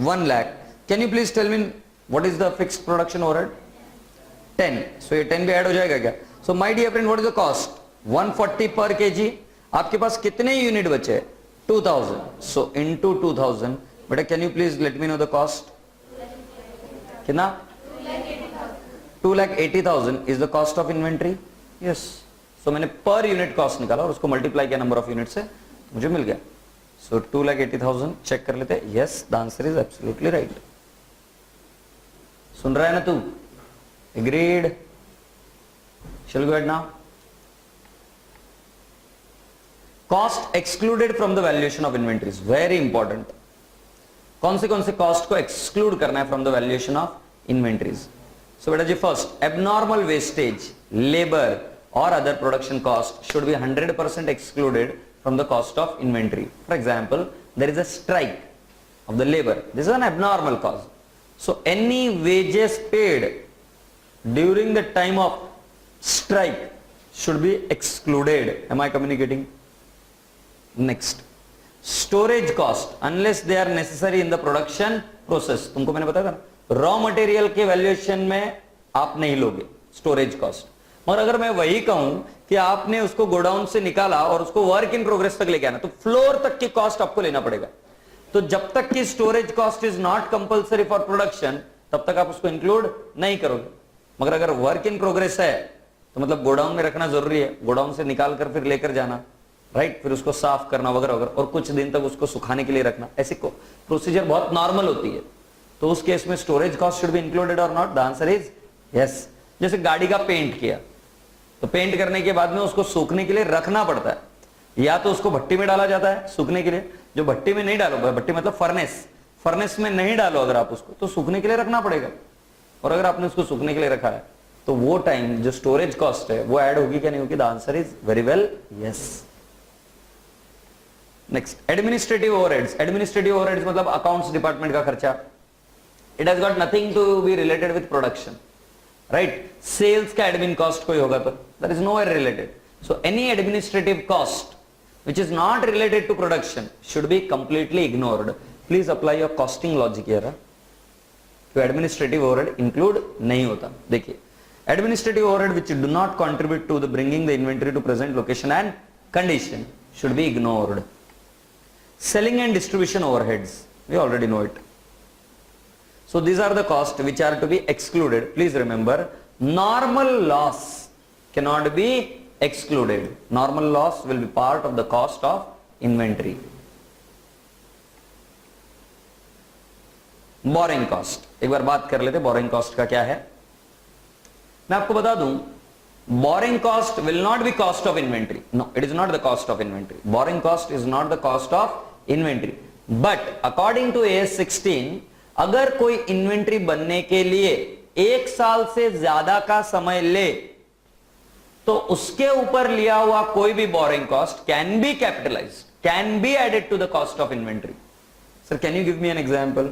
1 lakh. Can you please tell me what is the fixed production overhead, 10. So ये 10 भी ऐड हो जाएगा क्या. So my dear friend, what is the cost, 140 per KG. आपके पास कितने यूनिट बचे, 2000. सो इनटू 2000 बेटा, can you please let me know the cost, कितना, 2,80,000 is the cost of inventory. Yes. So मैंने पर यूनिट कॉस्ट निकाला और उसको मल्टीप्लाई किया नंबर ऑफ यूनिट से, मुझे मिल गया. सो 2,80,000 चेक कर लेते. Yes, the answer is absolutely right. सुन रहा है ना तू, agreed. Shall we go ahead now. Cost excluded from the valuation of inventories, very important. कौन से कॉस्ट को एक्सक्लूड करना है from the valuation of inventories. So beta ji, first abnormal wastage, labor or other production cost should be 100% excluded from the cost of inventory. For example, there is a strike of the labor. This is an abnormal cause. So any wages paid during the time of strike should be excluded. Am I communicating? Next, storage cost unless they are necessary in the production process. तुमको मैंने बताया था ना, raw material के valuation में आप नहीं लोगे स्टोरेज कॉस्ट. मगर अगर मैं वही कहूं कि आपने उसको गोडाउन से निकाला और उसको वर्क इन प्रोग्रेस तक लेके आना, तो फ्लोर तक की कॉस्ट आपको लेना पड़ेगा. तो जब तक कि storage cost is not compulsory for production, तब तक आप उसको इंक्लूड नहीं करोगे. मगर अगर वर्क इन प्रोग्रेस है तो मतलब गोडाउन में रखना जरूरी है, गोडाउन से निकाल कर फिर लेकर जाना, राइट, फिर उसको साफ करना वगैरह वगैरह, और कुछ दिन तक उसको सुखाने के लिए रखना, ऐसी प्रोसीजर बहुत नॉर्मल होती है. तो उस केस में storage cost should be included और नॉट. The answer is yes. जैसे गाड़ी का पेंट किया, तो पेंट करने के बाद में उसको सूखने के लिए रखना पड़ता है, या तो उसको भट्टी में डाला जाता है सूखने के लिए. जो भट्टी में नहीं डालो, भट्टी मतलब फर्नेस, फर्नेस में नहीं डालो अगर आप उसको तो सूखने के लिए रखना पड़ेगा, और अगर आपने उसको सूखने के लिए रखा है तो वो टाइम जो स्टोरेज कॉस्ट है वो ऐड होगी क्या नहीं होगी? The answer is very well yes. Next, administrative overheads. Administrative overheads मतलब अकाउंट्स डिपार्टमेंट का खर्चा। It has got nothing to be related with production, right? Sales का एडमिन कॉस्ट कोई होगा तो that is nowhere related. So any administrative cost which is not related to production should be completely ignored. Please apply your costing logic here. तो administrative overhead include नहीं होता। देखिए, administrative overhead which do not contribute to the bringing the inventory to present location and condition should be ignored. Selling and distribution overheads, we already know it. So these are the costs which are to be excluded. Please remember, normal loss cannot be excluded. Normal loss will be part of the cost of inventory. Borrowing cost, एक बार बात कर लेते borrowing cost का क्या है। मैं आपको बता दूं, borrowing cost will not be cost of inventory. No, it is not the cost of inventory. Borrowing cost is not the cost of inventory. But according to AS 16, अगर कोई इन्वेंट्री बनने के लिए 1 साल से ज्यादा का समय ले तो उसके ऊपर लिया हुआ कोई भी borrowing cost can be capitalised, can be added to the cost of inventory. Sir can you give me an example?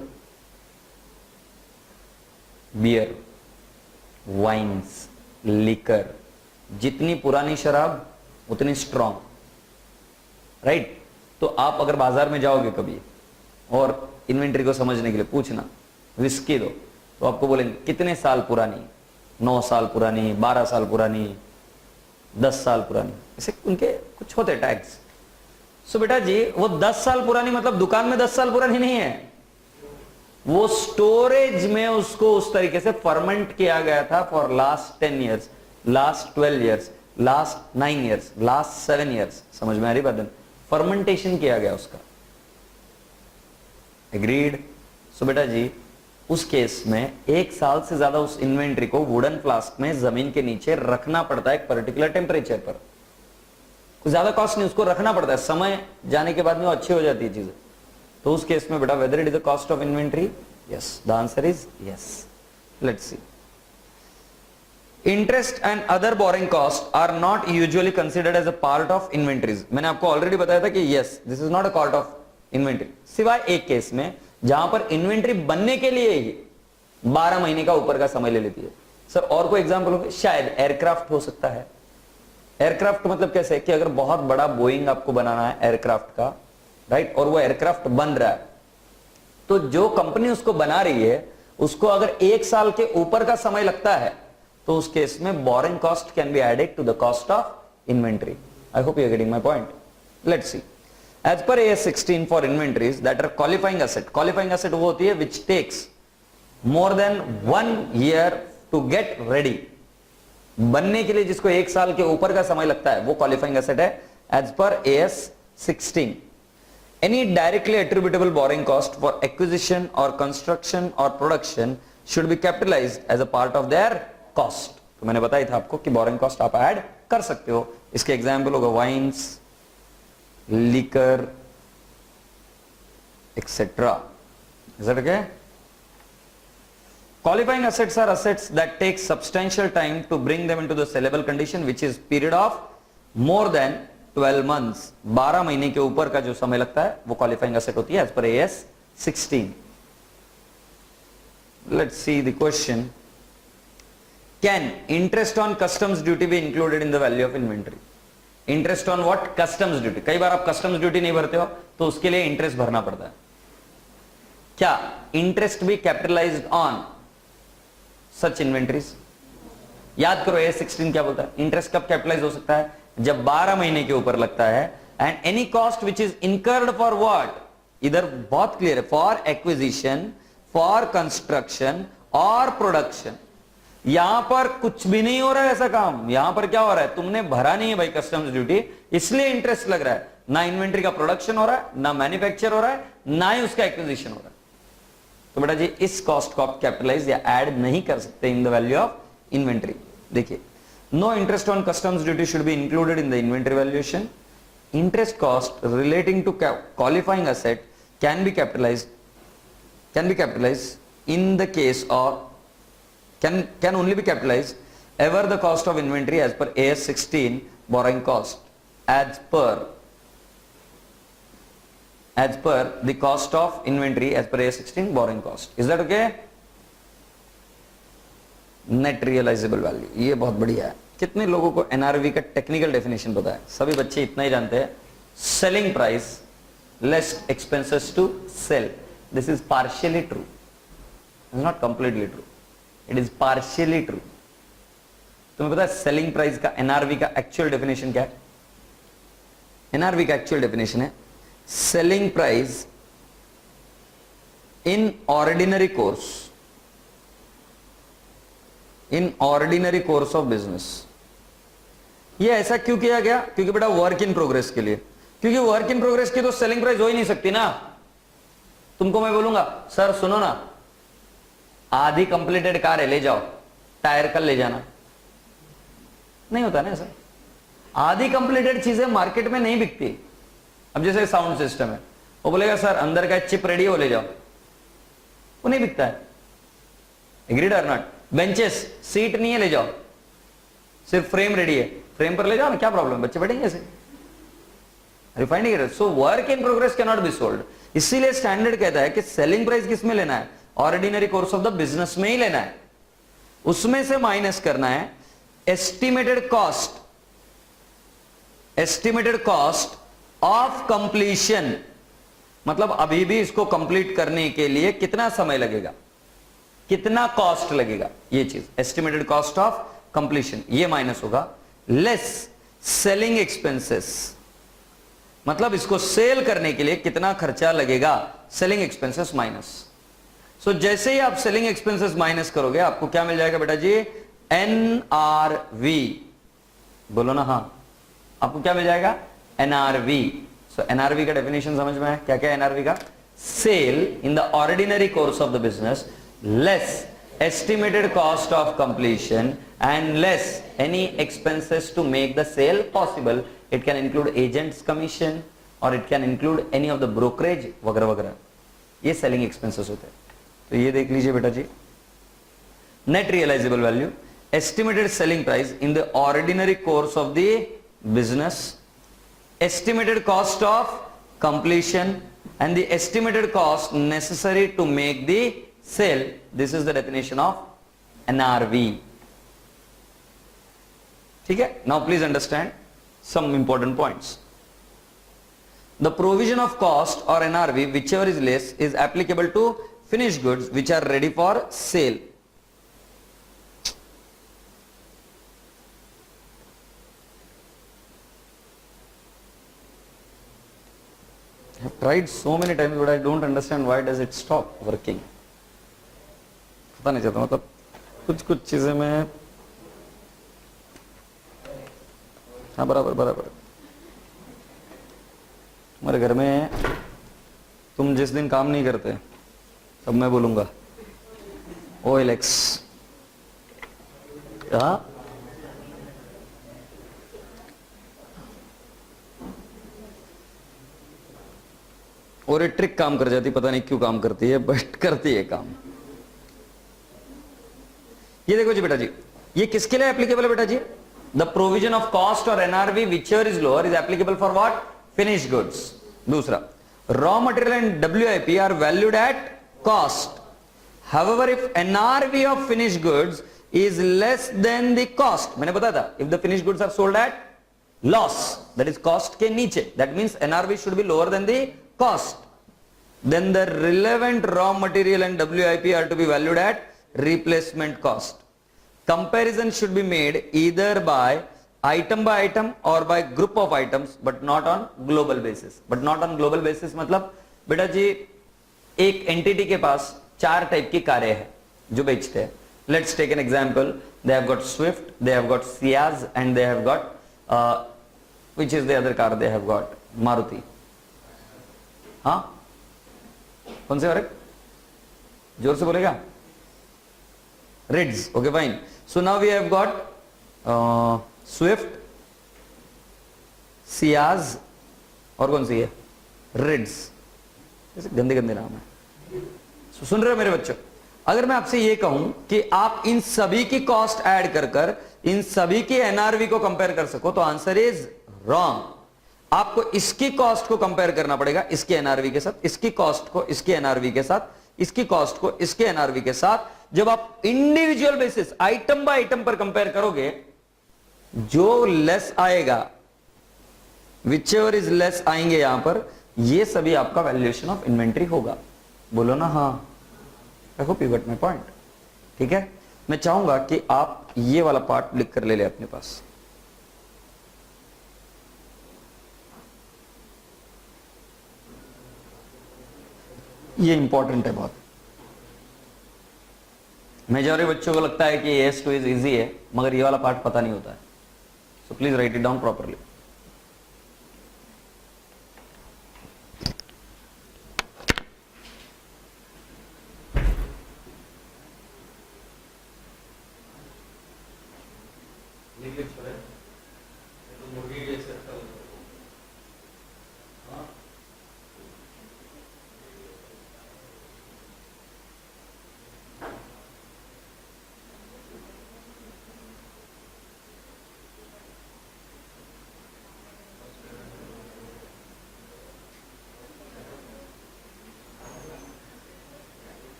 Beer, wines, liquor, जितनी पुरानी शराब उतनी स्ट्रॉन्ग, राइट? तो आप अगर बाजार में जाओगे कभी और इन्वेंट्री को समझने के लिए पूछना विस्की दो तो आपको बोलेंगे कितने साल पुरानी, 9 साल पुरानी, 12 साल पुरानी, 10 साल पुरानी, ऐसे उनके कुछ होते टैग्स। सो बेटा जी वो 10 साल पुरानी मतलब दुकान में 10 साल पुरानी नहीं है, वो स्टोरेज में उसको उस तरीके से फर्मेंट किया गया था for last 10 years, last 12 years, last 9 years, last 7 years. समझ में आ रही बात? फर्मेंटेशन किया गया उसका। एग्रीड? सो बेटा जी उस केस में 1 साल से ज्यादा उस इन्वेंट्री को वुडन फ्लास्क में जमीन के नीचे रखना पड़ता है एक पर्टिकुलर टेम्परेचर पर। कुछ ज्यादा कॉस्ट नहीं, उसको रखना पड़ता है, समय जाने के बाद में वो अच्छी हो जाती है चीजें। तो उस केस में बेटा whether it is the cost of inventory? Yes, the answer is yes. Let's see, interest and other borrowing cost are not usually considered as a part of inventories. मैंने आपको ऑलरेडी बताया था कि yes this is not a part of inventory, सिवाय एक case में जहां पर इन्वेंट्री बनने के लिए ही 12 महीने का ऊपर का समय ले लेती है। सर और कोई एग्जांपल हो? शायद एयरक्राफ्ट हो सकता है। एयरक्राफ्ट मतलब कैसे कि अगर बहुत बड़ा बोइंग आपको बनाना है एयरक्राफ्ट का, राइट, और वो एयरक्राफ्ट बन रहा है तो जो कंपनी उसको बना रही है उसको अगर 1 साल के ऊपर का समय लगता है तो उस केस में borrowing cost can be added to the cost of inventory. I hope you are getting my point. Let's see, as per AS 16 for inventories that are qualifying asset, qualifying asset वो होती है which takes more than 1 year to get ready, बनने के लिए जिसको 1 साल के ऊपर का समय लगता है वो qualifying asset है as per AS 16। any directly attributable borrowing cost for acquisition or construction or production should be capitalized as a part of their cost। तो मैंने बताया था आपको कि borrowing cost आप ऐड कर सकते हो। इसके एग्जाम्पल होगा wines, liquor, etc. Is that okay? Qualifying assets are assets that take substantial time to bring them into the sellable condition, which is period of more than 12 months. 12 महीने के ऊपर का जो समय लगता है वो qualifying asset होती है as per AS 16. Let's see the question. Can interest on customs duty be included in the value of inventory? Interest on what? Customs duty. कई बार आप कस्टम्स ड्यूटी नहीं भरते हो तो उसके लिए इंटरेस्ट भरना पड़ता है। क्या इंटरेस्ट भी कैपिटलाइज्ड ऑन सच इन्वेंट्रीज? याद करो AS 16 क्या बोलता है, इंटरेस्ट कब कैपिटलाइज हो सकता है? जब 12 महीने के ऊपर लगता है। And any cost which is incurred for what, इधर बहुत क्लियर है, फॉर एक्विजिशन, फॉर कंस्ट्रक्शन और प्रोडक्शन। यहां पर कुछ भी नहीं हो रहा है ऐसा काम। यहां पर क्या हो रहा है, तुमने भरा नहीं है भाई कस्टम्स ड्यूटी, इसलिए इंटरेस्ट लग रहा है। ना इन्वेंट्री का प्रोडक्शन हो रहा है, ना मैन्युफैक्चर हो रहा है, ना ही उसका एक्विजिशन हो रहा है। तो बेटा जी इस कॉस्ट को आप कैपिटलाइज या ऐड नहीं कर सकते in the value of inventory. देखिए, no interest on customs duty should be included in the inventory valuation. Interest cost relating to qualifying asset can be capitalised can be capitalized in the case of, can only be capitalized ever the cost of inventory as per AS 16 borrowing cost as per the cost of inventory as per AS 16 borrowing cost. Is that okay? Net realisable value, ये बहुत बढ़िया है. कितने लोगों को NRV का technical definition पता है? सभी बच्चे इतना ही जानते हैं, selling price less expenses to sell. This is partially true, is not completely true, it is partially true. तुम्हें पता है सेलिंग प्राइस का एनआरवी का एक्चुअल डेफिनेशन क्या है? एनआरवी का एक्चुअल डेफिनेशन है selling price in ordinary course, in ordinary course of business. ये ऐसा क्यों किया गया? क्योंकि बेटा वर्क इन प्रोग्रेस के लिए. क्योंकि वर्क इन प्रोग्रेस की तो सेलिंग प्राइस हो ही नहीं सकती ना. तुमको मैं बोलूंगा सर सुनो ना, आधी कंप्लीटेड कार है, ले जाओ, टायर कल ले जाना, नहीं होता ना ऐसा. आधी कंप्लीटेड चीजें मार्केट में नहीं बिकती. अब जैसे साउंड सिस्टम है, वो बोलेगा सर अंदर का चिप रेडी है, वो ले जाओ, वो नहीं बिकता है. एग्रीड और नॉट? बेंचेस, सीट नहीं है, ले जाओ, सिर्फ फ्रेम रेडी है, फ्रेम पर ले जाओ ना, क्या प्रॉब्लम, बच्चे बैठेंगे ऐसे. Refinding it. So work in progress can not be sold. इसीलिए स्टैंडर्ड कहता है कि सेलिंग प्राइस किस में लेना है? Ordinary course of the business में ही लेना है. उसमें से माइनस करना है estimated cost, estimated cost of completion. मतलब अभी भी इसको कंप्लीट करने के लिए कितना समय लगेगा, कितना कॉस्ट लगेगा, ये चीज एस्टिमेटेड कॉस्ट ऑफ कंप्लीशन, ये माइनस होगा. लेस सेलिंग एक्सपेंसेस, मतलब इसको सेल करने के लिए कितना खर्चा लगेगा, सेलिंग एक्सपेंसेस माइनस. सो जैसे ही आप सेलिंग एक्सपेंसेस माइनस करोगे आपको क्या मिल जाएगा बेटा जी? एनआरवी. बोलो ना हाँ, आपको क्या मिल जाएगा? एनआरवी. सो एनआरवी का डेफिनेशन समझ में है? क्या क्या एनआरवी का? Sale in the ordinary course of the business less estimated cost of completion and less any expenses to make the sale possible. It can include agents commission or it can include any of the brokerage वगैरह वगैरह. ये selling expenses होते हैं. तो ये देख लीजिए बेटा जी, net realisable value, estimated selling price in the ordinary course of the business, estimated cost of completion and the estimated cost necessary to make the sale. This is the definition of NRV. ठीक है? Now please understand some important points. The provision of cost or NRV, whichever is less, is applicable to finished goods which are ready for sale. I have tried so many times but I don't understand why does it stop working. पता नहीं चलता, मतलब कुछ कुछ चीजें में. हाँ बराबर बराबर. हमारे घर में तुम जिस दिन काम नहीं करते तब मैं बोलूंगा OLX. हाँ और ये ट्रिक काम कर जाती, पता नहीं क्यों काम करती है बट करती है काम. ये देखो जी बेटा जी, ये किसके लिए एप्लीकेबल है बेटा जी? द प्रोविजन ऑफ कॉस्ट और NRV whichever is lower is applicable for what? Finished goods. दूसरा, raw material and WIP are valued at cost. However if NRV of finished goods is less than the cost, मैंने बताया था, if the finished goods are sold at loss, that is cost के नीचे, that means NRV should be lower than the cost, then the relevant raw material and WIP are to be valued at replacement cost. Comparison should be made either by item or by group of items but not on global basis. But not on global basis मतलब बेटा जी एक entity के पास 4 type की कारें हैं जो बेचते हैं. Let's take an example. They have got Swift, they have got Ciaz and they have got which is the other car they have got? Maruti. हाँ कौन से और? जोर से बोलेगा? Rids. Okay fine. So now we have got Swift, Ciaz और कौन सी है? Rids. ऐसे गंदे गंदे नाम है. सुन रहे हो मेरे बच्चों? अगर मैं आपसे ये कहूं कि आप इन सभी की कॉस्ट ऐड कर कर इन सभी की एनआरवी को कंपेयर कर सको, तो आंसर इज रॉन्ग। आपको इसकी कॉस्ट को कंपेयर करना पड़ेगा इसके एनआरवी के साथ, इसकी कॉस्ट को इसके एनआरवी के साथ, इसकी कॉस्ट को इसके एनआरवी के साथ। जब आप individual basis item by item पर कंपेयर करोगे, जो लेस आएगा, विच एवर इज लेस आएंगे यहां पर, ये सभी आपका वैल्यूएशन ऑफ इन्वेंट्री होगा। बोलो ना हाँ। आई hope you got my point. ठीक है, मैं चाहूंगा कि आप ये वाला पार्ट लिख कर ले ले अपने पास। ये इंपॉर्टेंट है बहुत। मेजॉरिटी बच्चों को लगता है कि एस टू इज इजी है, मगर ये वाला पार्ट पता नहीं होता है। So please right it down properly.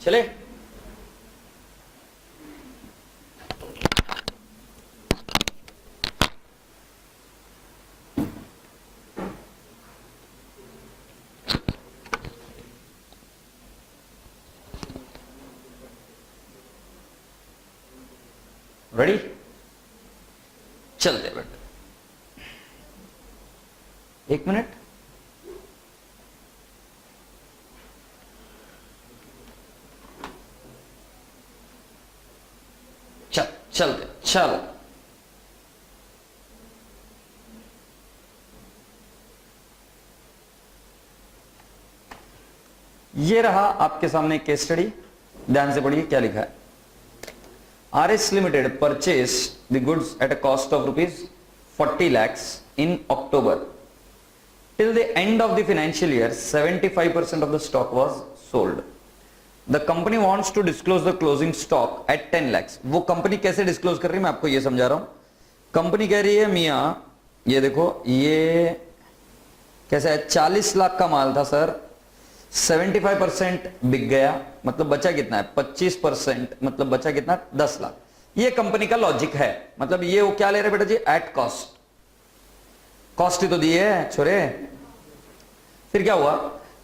चले, रेडी? चल दे बेटा, एक मिनट। चल चल दे, चल। ये रहा आपके सामने केस स्टडी। ध्यान से पढ़िए क्या लिखा है। RS Limited purchased the goods at a cost of rupees 40 lakhs in October. Till the end of the financial year, 75% of the stock was sold. The company wants to disclose the closing stock at 10 lakhs. वो company कैसे disclose कर रही है मैं आपको ये समझा रहा हूं। कंपनी कह रही है मियां ये देखो, ये कैसा है, 40 लाख का माल था सर, 75% बिक गया, मतलब बचा कितना है 25%, मतलब बचा कितना 10 लाख। ये कंपनी का लॉजिक है, मतलब ये वो क्या ले रहे बेटा जी, एट कॉस्ट। कॉस्ट ही तो दी है छोरे। फिर क्या हुआ,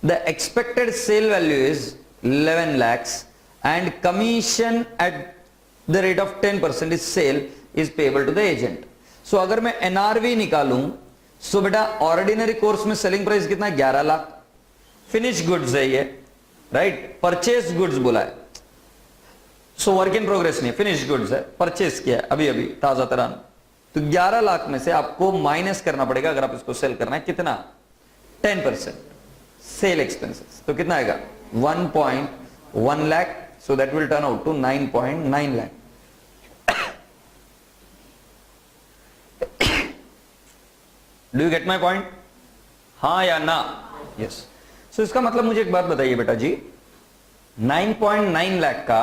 the expected sale value is 11 lakhs and commission at the rate of 10% is sale is payable to the agent. So अगर मैं एनआरवी निकालूं, सो बेटा ऑर्डिनरी कोर्स में सेलिंग प्राइस कितना है 11 लाख, फिनिश गुड्स है ये, राइट, परचेस गुड्स बोला है, सो वर्क इन प्रोग्रेस नहीं, फिनिश गुड्स है, परचेस किया है अभी अभी ताजा तरान। तो 11 लाख में से आपको माइनस करना पड़ेगा अगर आप इसको सेल करना है, कितना 10% सेल एक्सपेंसेस, तो कितना आएगा 1.1 lakh, so that will turn out to 9.9 lakh. Do you get my point, हाँ या ना, यस। सो इसका मतलब मुझे एक बात बताइए बेटा जी, 9.9 लाख का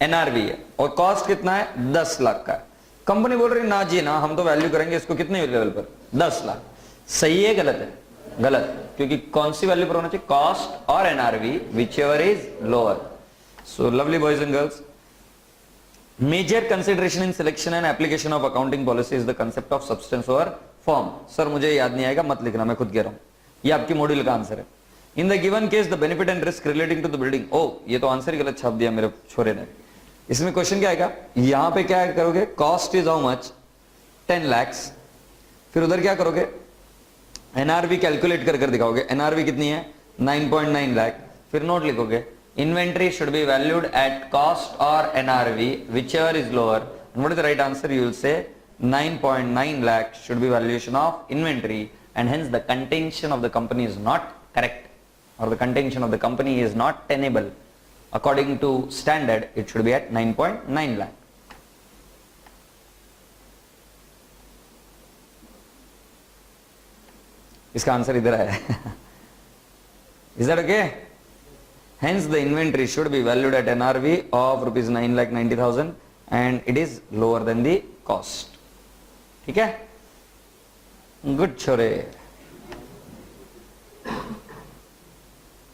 एनआरवी है और कॉस्ट कितना है 10 लाख का है। कंपनी बोल रही ना जी ना, हम तो वैल्यू करेंगे इसको कितने लेवल पर 10 लाख। सही है गलत है, गलत, क्योंकि कौन सी वैल्यू पर होना चाहिए, कॉस्ट और NRV whichever is lower. So lovely boys and girls, major consideration in selection and application of accounting policy is the concept of substance over form. Sir मुझे याद नहीं आएगा, मत लिखना, मैं खुद कह रहा हूं, ये आपकी मॉड्यूल का आंसर है। In the given case the benefit and risk relating to the building, ओ ये तो आंसर ही गलत छाप दिया मेरे छोरे ने। इसमें क्वेश्चन क्या आएगा, यहां पे क्या करोगे, cost is how much 10 lakhs, फिर उधर क्या करोगे एनआरवी कैलकुलेट कर दिखाओगे, एनआरवी कितनी है 9.9 लाख, फिर नोट लिखोगे inventory should be valued at cost और NRV whichever is lower, what is the right answer, you will say 9.9 lakh should be valuation of inventory and hence the contention of the company is not correct, or the contention of the company is not tenable. According to standard, it should be at 9.9 lakh. इसका answer इधर है। Is that okay? Hence the inventory should be valued at NRV of rupees 9,90,000 and it is lower than the cost. ठीक है, good छोरे।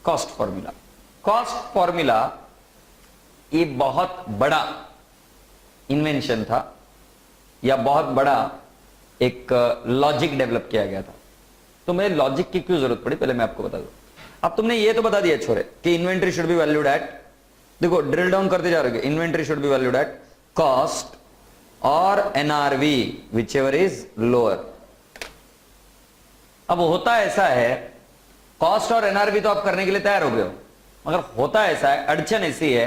Cost formula, cost formula ये बहुत बड़ा invention था या बहुत बड़ा एक लॉजिक डेवलप किया गया था। तो मैं लॉजिक की क्यों जरूरत पड़ी पहले मैं आपको बता दूं। अब तुमने ये तो बता दिया छोरे कि inventory should be valued at, देखो ड्रिल डाउन करते जा रहे हो, inventory should be valued at cost और NRV whichever is lower. अब होता ऐसा है, कॉस्ट और एनआरवी तो आप करने के लिए तैयार हो गए हो, मगर होता ऐसा है, अड़चन ऐसी है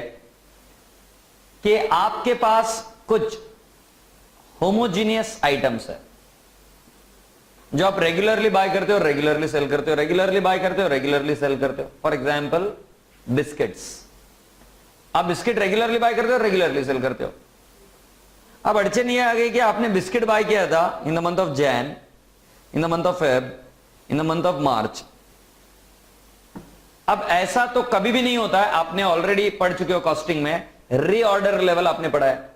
कि आपके पास कुछ होमोजीनियस आइटम्स है जो आप रेगुलरली बाय करते हो, रेगुलरली सेल करते हो, रेगुलरली बाय करते हो, रेगुलरली सेल करते हो। फॉर एग्जाम्पल बिस्किट्स, आप बिस्किट रेगुलरली बाय करते हो, रेगुलरली सेल करते हो। अब अड़चन ये आ गई कि आपने बिस्किट बाय किया था in the month of Jain, in the month of Feb, in the month of March. अब ऐसा तो कभी भी नहीं होता है, आपने ऑलरेडी पढ़ चुके हो कॉस्टिंग में, रीऑर्डर लेवल आपने पढ़ा है।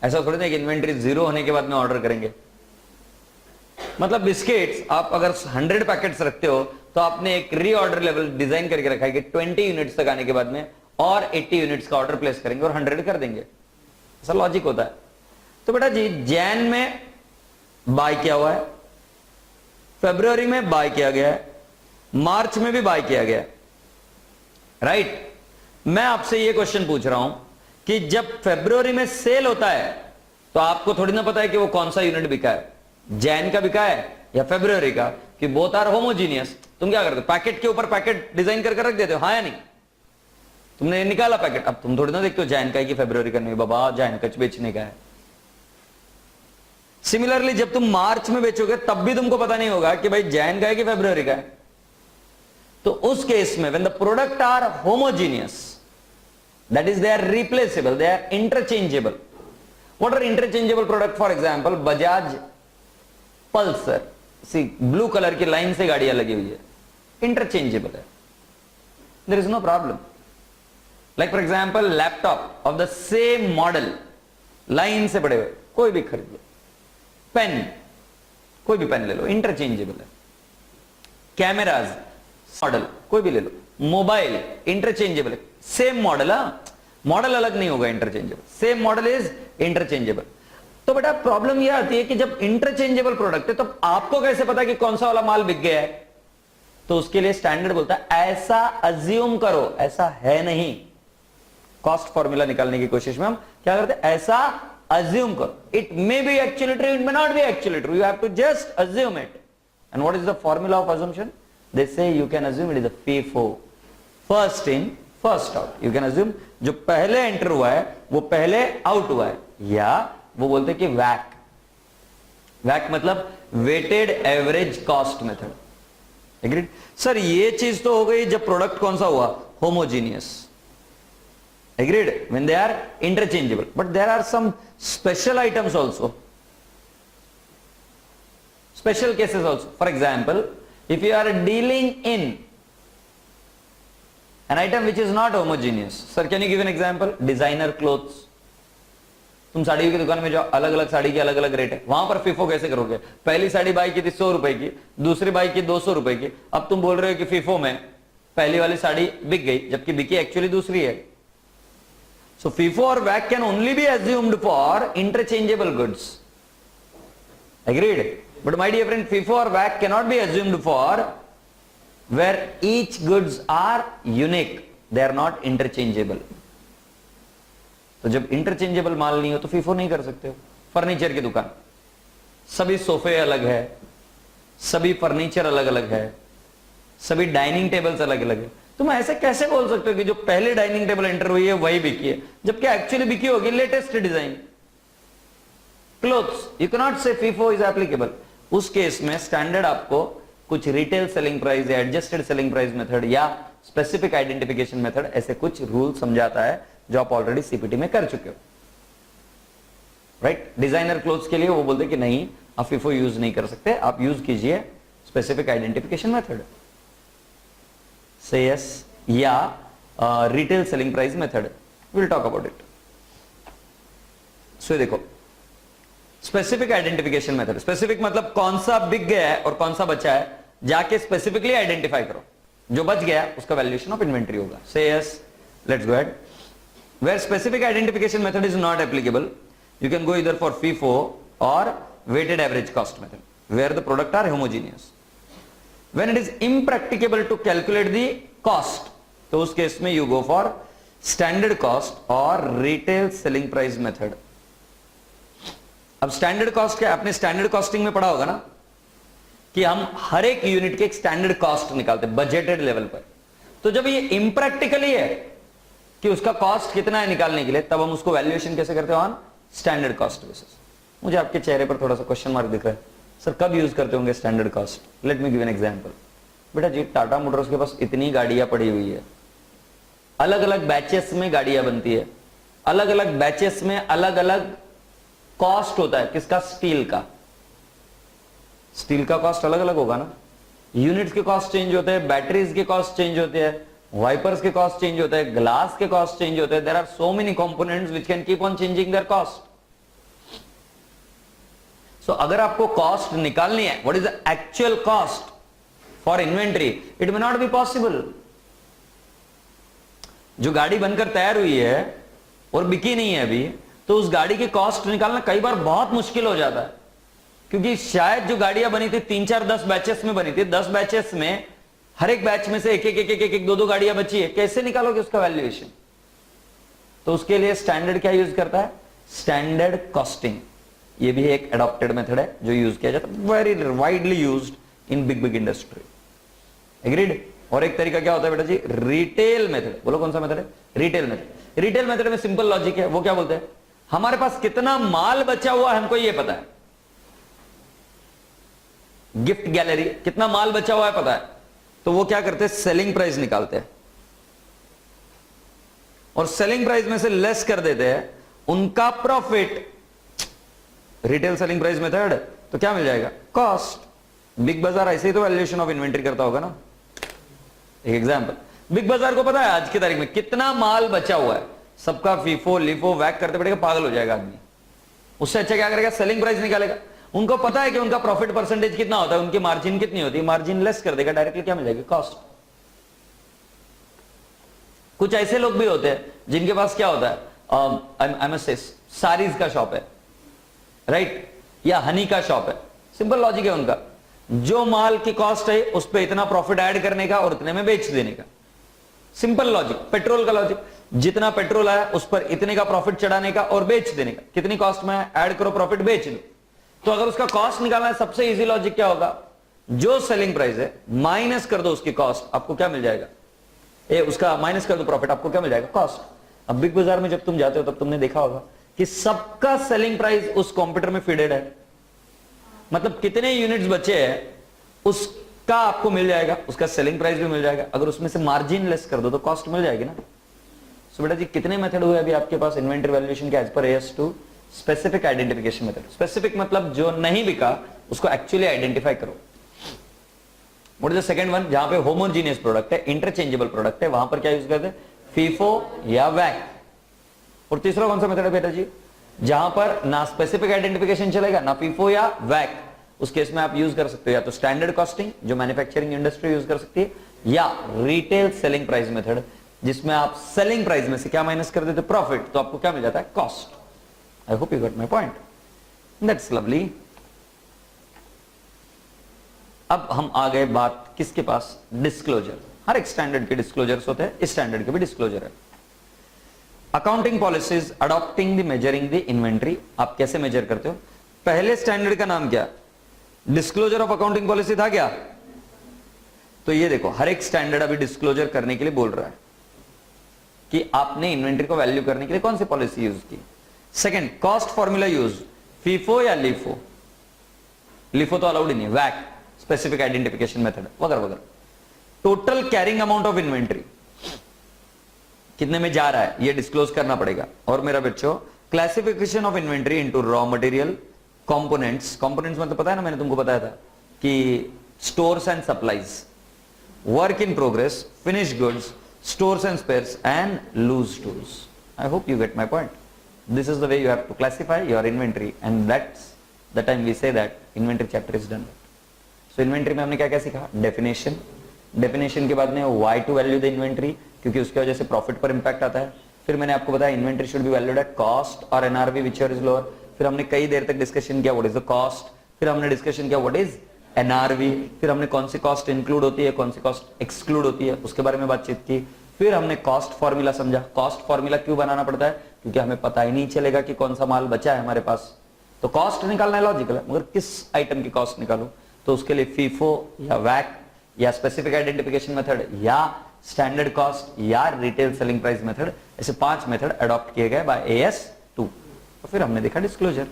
ऐसा थोड़ी ना कि इन्वेंट्री जीरो होने के बाद में ऑर्डर करेंगे। मतलब बिस्किट्स आप अगर 100 पैकेट्स रखते हो तो आपने एक रीऑर्डर लेवल डिजाइन करके रखा है कि 20 यूनिट्स तक आने के बाद में और 80 यूनिट्स का ऑर्डर प्लेस करेंगे और 100 कर देंगे। ऐसा लॉजिक होता है। तो बेटा जी जैन में बाय किया हुआ है, फरवरी में बाय किया गया है, मार्च में भी बाय किया गया है, राइट। मैं आपसे यह क्वेश्चन पूछ रहा हूं कि जब फरवरी में सेल होता है तो आपको थोड़ी ना पता है कि वो कौन सा यूनिट बिका है, जैन का बिका है या फरवरी का, कि बोथ आर होमोजीनियस। तुम क्या करते हो, पैकेट के ऊपर पैकेट डिजाइन करके रख देते हो, हाँ या नहीं। तुमने निकाला पैकेट, अब तुम थोड़ी ना देखते हो जैन का है कि फरवरी का, नहीं बाबा जैन का बेचने का है। सिमिलरली जब तुम मार्च में बेचोगे तब भी तुमको पता नहीं होगा कि भाई जैन का है कि फरवरी का है। तो उस केस में when the product are homogeneous, that is they are replaceable, they are interchangeable. What are interchangeable product? For example Bajaj Pulsar, see blue color की लाइन से गाड़ियां लगी हुई है, interchangeable है, there is no problem. Like for example laptop of the same model, line से पड़े हुए कोई भी खरीद लो, पेन कोई भी पेन ले लो, इंटरचेंजेबल है। कैमराज मॉडल कोई भी ले लो, mobile interchangeable, same model, model अलग नहीं होगा, interchangeable, same model is interchangeable. तो बेटा प्रॉब्लम यह आती है कि जब इंटरचेंजेबल प्रोडक्ट है तो आपको कैसे पता कि कौन सा वाला माल बिक गया है? तो उसके लिए स्टैंडर्ड बोलता है ऐसा अज्यूम करो, ऐसा है नहीं। कॉस्ट फॉर्मूला निकालने की कोशिश में हम क्या करते हैं, ऐसा अज्यूम करो, it may be actually true, it may not be actually true, you have to just assume it. And what is the formula of assumption? They say you can assume it is a FIFO, first in first out. You can assume जो पहले enter हुआ है वो पहले out हुआ है, या वो बोलते हैं कि वैक, वैक मतलब weighted average cost method. Agreed? Sir ये चीज तो हो गई जब प्रोडक्ट कौन सा हुआ, homogeneous. Agreed? When they are interchangeable, but there are some special items also, special cases also. For example, if you are dealing in an item which is not homogeneous, sir can you give an example? Designer clothes. तुम साड़ियों की दुकान में जाओ, अलग अलग साड़ी के अलग अलग रेट है, वहां पर FIFO कैसे करोगे? पहली साड़ी बाई की थी 100 रुपए की, दूसरी बाई की 200 रुपए की, अब तुम बोल रहे हो कि FIFO में पहली वाली साड़ी बिक गई, जबकि बिकी एक्चुअली दूसरी है। So FIFO or WAC can only be assumed for interchangeable goods. Agreed? But my dear friend, FIFO or WAC cannot be assumed for where each goods are unique. They are not interchangeable. तो जब interchangeable माल नहीं हो तो FIFO नहीं कर सकते हो। Furniture की दुकान, सभी सोफे अलग है, सभी फर्नीचर अलग अलग है, सभी डाइनिंग टेबल्स अलग अलग है। तुम ऐसे कैसे बोल सकते हो कि जो पहले डाइनिंग टेबल एंटर हुई है वही बिकी है, जबकि एक्चुअली बिकी होगी latest design clothes. You can not से FIFO इज एप्लीकेबल। उस केस में स्टैंडर्ड आपको कुछ रिटेल सेलिंग प्राइस या एडजस्टेड सेलिंग प्राइस मेथड या स्पेसिफिक आइडेंटिफिकेशन मेथड, ऐसे कुछ रूल समझाता है जो आप ऑलरेडी CPT में कर चुके हो। राइट? डिजाइनर क्लोथ्स के लिए वो बोलते कि नहीं आप FIFO यूज नहीं कर सकते, आप यूज कीजिए specific identification method, say yes, या retail selling price method. Will talk about it. So देखो, स्पेसिफिक आइडेंटिफिकेशन मेथड, स्पेसिफिक मतलब कौन सा बिक गया है और कौन सा बचा है, जाके स्पेसिफिकली आइडेंटिफाई करो, जो बच गया उसका वैल्यूएशन ऑफ इन्वेंटरी होगा। से yes, let's go ahead. Where specific identification method is not applicable, you can go either for FIFO और weighted average cost method, where the product are homogeneous. When it is impracticable to calculate the cost, तो उस case में you go for standard cost और retail selling price method। अब standard cost क्या, आपने standard costing में पढ़ा होगा ना कि हम हर एक यूनिट के एक स्टैंडर्ड कॉस्ट निकालते हैं बजटेड लेवल पर। तो जब ये impractical ही है कि उसका कॉस्ट कितना है निकालने के लिए, तब हम उसको वैल्यूएशन कैसे करते हैं, ऑन स्टैंडर्ड कॉस्ट बेसिस। मुझे आपके चेहरे पर थोड़ा सा क्वेश्चन मार्क दिख रहा है, सर कब यूज करते होंगे standard cost? Let me give an example. बेटा जी, टाटा मोटर्स के पास इतनी गाड़ियां पड़ी हुई है, अलग अलग बैचेस में गाड़ियां बनती है, अलग अलग बैचेस में अलग अलग कॉस्ट होता है। किसका? स्टील का। स्टील का कॉस्ट अलग अलग होगा ना, यूनिट्स के कॉस्ट चेंज होते हैं, बैटरीज के कॉस्ट चेंज होते हैं, वाइपर्स के कॉस्ट चेंज होते हैं, ग्लास के कॉस्ट चेंज होते हैं। There are so many components which can keep on changing their cost. So अगर आपको कॉस्ट निकालनी है, what is the actual cost for inventory, it may not be possible. जो गाड़ी बनकर तैयार हुई है और बिकी नहीं है अभी, तो उस गाड़ी की कॉस्ट निकालना कई बार बहुत मुश्किल हो जाता है, क्योंकि शायद जो गाड़ियां बनी थी 3, 4, 10 बैचेस में बनी थी, 10 बैचेस में हर एक बैच में से एक एक 2 गाड़ियां बची है, कैसे निकालोगे उसका वैल्यूएशन? तो उसके लिए स्टैंडर्ड क्या यूज करता है? Standard costing. ये भी एक एडॉप्टेड मेथड है जो यूज किया जाता है, very widely used in big industry. Agreed? और एक तरीका क्या होता है बेटा जी? Retail method. बोलो कौन सा मेथड है? Retail method. रिटेल मेथड में सिंपल लॉजिक है, वो क्या बोलते हैं, हमारे पास कितना माल बचा हुआ हमको ये पता है। गिफ्ट गैलरी, कितना माल बचा हुआ है पता है, तो वो क्या करते हैं? सेलिंग प्राइस निकालते हैं और सेलिंग प्राइस में से लेस कर देते हैं उनका profit. Retail selling price method, तो क्या मिल जाएगा? कॉस्ट। बिग बाजार ऐसे ही तो वैल्यूएशन ऑफ इन्वेंटरी करता होगा ना। एक एग्जांपल, बिग बाजार को पता है आज की तारीख में कितना माल बचा हुआ है, सबका FIFO लिफो वैक करते पड़ेगा, पागल हो जाएगा आदमी। उससे अच्छा क्या करेगा? सेलिंग प्राइस निकालेगा। उनको पता है कि उनका प्रॉफिट परसेंटेज कितना होता है, उनकी मार्जिन कितनी होती है, मार्जिन लेस कर देगा, डायरेक्टली क्या मिल जाएगी? कॉस्ट। कुछ ऐसे लोग भी होते हैं जिनके पास क्या होता है, आई मस्ट से साड़ीज का शॉप है, राइट, या हनी का शॉप है। सिंपल लॉजिक है उनका, जो माल की कॉस्ट है उस पर इतना प्रॉफिट ऐड करने का और इतने में बेच देने का। सिंपल लॉजिक, पेट्रोल का लॉजिक, जितना पेट्रोल आया उस पर इतने का प्रॉफिट चढ़ाने का और बेच देने का। कितनी कॉस्ट में ऐड करो, प्रॉफिट बेच दो। तो अगर उसका कॉस्ट निकालना है, सबसे इजी लॉजिक क्या होगा, जो सेलिंग प्राइस है माइनस कर दो उसकी कॉस्ट, आपको क्या मिल जाएगा, उसका माइनस कर दो प्रॉफिट, आपको क्या मिल जाएगा, कॉस्ट। अब बिग बाजार में जब तुम जाते हो तब तुमने देखा होगा कि सबका सेलिंग प्राइस उस कंप्यूटर में फीडेड है, मतलब कितने यूनिट्स बचे हैं उसका आपको मिल जाएगा, उसका सेलिंग प्राइस भी मिल जाएगा। अगर उसमें से मार्जिन लेस कर दो तो कॉस्ट मिल जाएगी ना। सो बेटा जी कितने मेथड हुए अभी आपके पास इन्वेंटरी वैल्यूएशन के as per AS2? Specific identification method. Specific मतलब जो नहीं बिका उसको एक्चुअली आइडेंटिफाई करो। What is the second one? जहां पे होमोजीनियस प्रोडक्ट है, इंटरचेंजेबल प्रोडक्ट है, वहां पर क्या यूज करते हैं, फीफो या वैक। और तीसरा कौन सा मेथड है बेटा जी? जहां पर ना स्पेसिफिक आइडेंटिफिकेशन चलेगा ना फीफो या वैक, उस केस में आप यूज कर सकते हो या तो स्टैंडर्ड कॉस्टिंग जो मैन्युफैक्चरिंग इंडस्ट्री यूज कर सकती है, या रिटेल सेलिंग प्राइस मेथड जिसमें आप सेलिंग प्राइस में से क्या माइनस कर देते, प्रॉफिट, तो आपको क्या मिल जाता है, cost. I hope you got my point, that's lovely. अब हम आ गए बात किसके पास, डिस्क्लोजर। हर एक स्टैंडर्ड के डिस्क्लोजर्स होते हैं, इस स्टैंडर्ड के भी डिस्क्लोजर है। Accounting policies adopting the measuring the inventory. आप कैसे मेजर करते हो? पहले स्टैंडर्ड का नाम क्या, डिस्क्लोजर ऑफ अकाउंटिंग पॉलिसी था क्या? तो ये देखो हर एक स्टैंडर्ड अभी डिस्क्लोजर करने के लिए बोल रहा है कि आपने इन्वेंट्री को वैल्यू करने के लिए कौन सी पॉलिसी यूज की। Second, cost formula use, FIFO या लीफो? लीफो तो अलाउड ही नहीं, वैक, स्पेसिफिक आइडेंटिफिकेशन मेथड वगैरह वगैरह। Total carrying amount of inventory कितने में जा रहा है ये डिस्क्लोज करना पड़ेगा। और मेरा बच्चों, classification of inventory into raw material, components. Components मतलब पता है ना, मैंने तुमको बताया था कि stores and supplies, work in progress, finish goods, stores and spares and loose tools. I hope you get my point. This is the way you have to classify your inventory, and that's the time we say that inventory chapter is done. So inventory में हमने क्या क्या सीखा, definition, definition के बाद में why to value the inventory, क्योंकि उसकी वजह से profit पर impact आता है। फिर मैंने आपको बताया inventory should be valued at cost or NRV whichever is lower। फिर हमने कई देर तक डिस्कशन किया what is the cost, फिर हमने डिस्कशन किया what is NRV, फिर हमने कौन सी कॉस्ट इंक्लूड होती है, कौन सी कॉस्ट एक्सक्लूड होती है, उसके बारे में बातचीत की। फिर हमने कॉस्ट फॉर्मूला समझा। कॉस्ट फॉर्मूला क्यों बनाना पड़ता है? क्योंकि हमें पता ही नहीं चलेगा कि कौन सा माल बचा है हमारे पास, तो कॉस्ट निकालना है लॉजिकल है, मगर किस आइटम की कॉस्ट निकालूं, तो उसके लिए फीफो या वैक या स्पेसिफिक आइडेंटिफिकेशन मेथड या स्टैंडर्ड कॉस्ट या रिटेल सेलिंग प्राइस मेथड, ऐसे 5 मेथड अडॉप्ट किए गए बाय AS2। तो फिर हमने देखा डिस्क्लोजर,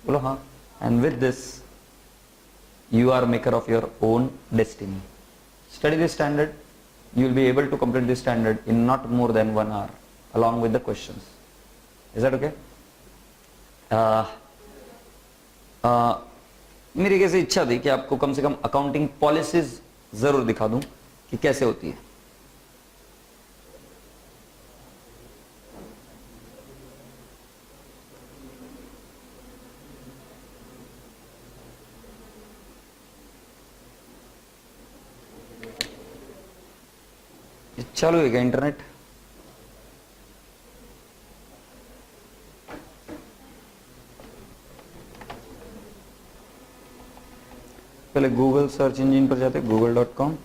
बोलो हाँ। And with this you are maker of your own destiny. Study this standard, you will be able to complete this standard in not more than 1 hour along with the questions. Is that okay? मेरी कैसे इच्छा थी कि आपको कम से कम accounting policies जरूर दिखा दूं कि कैसे होती है। चालू है क्या इंटरनेट? पहले गूगल सर्च इंजन पर जाते, google.com।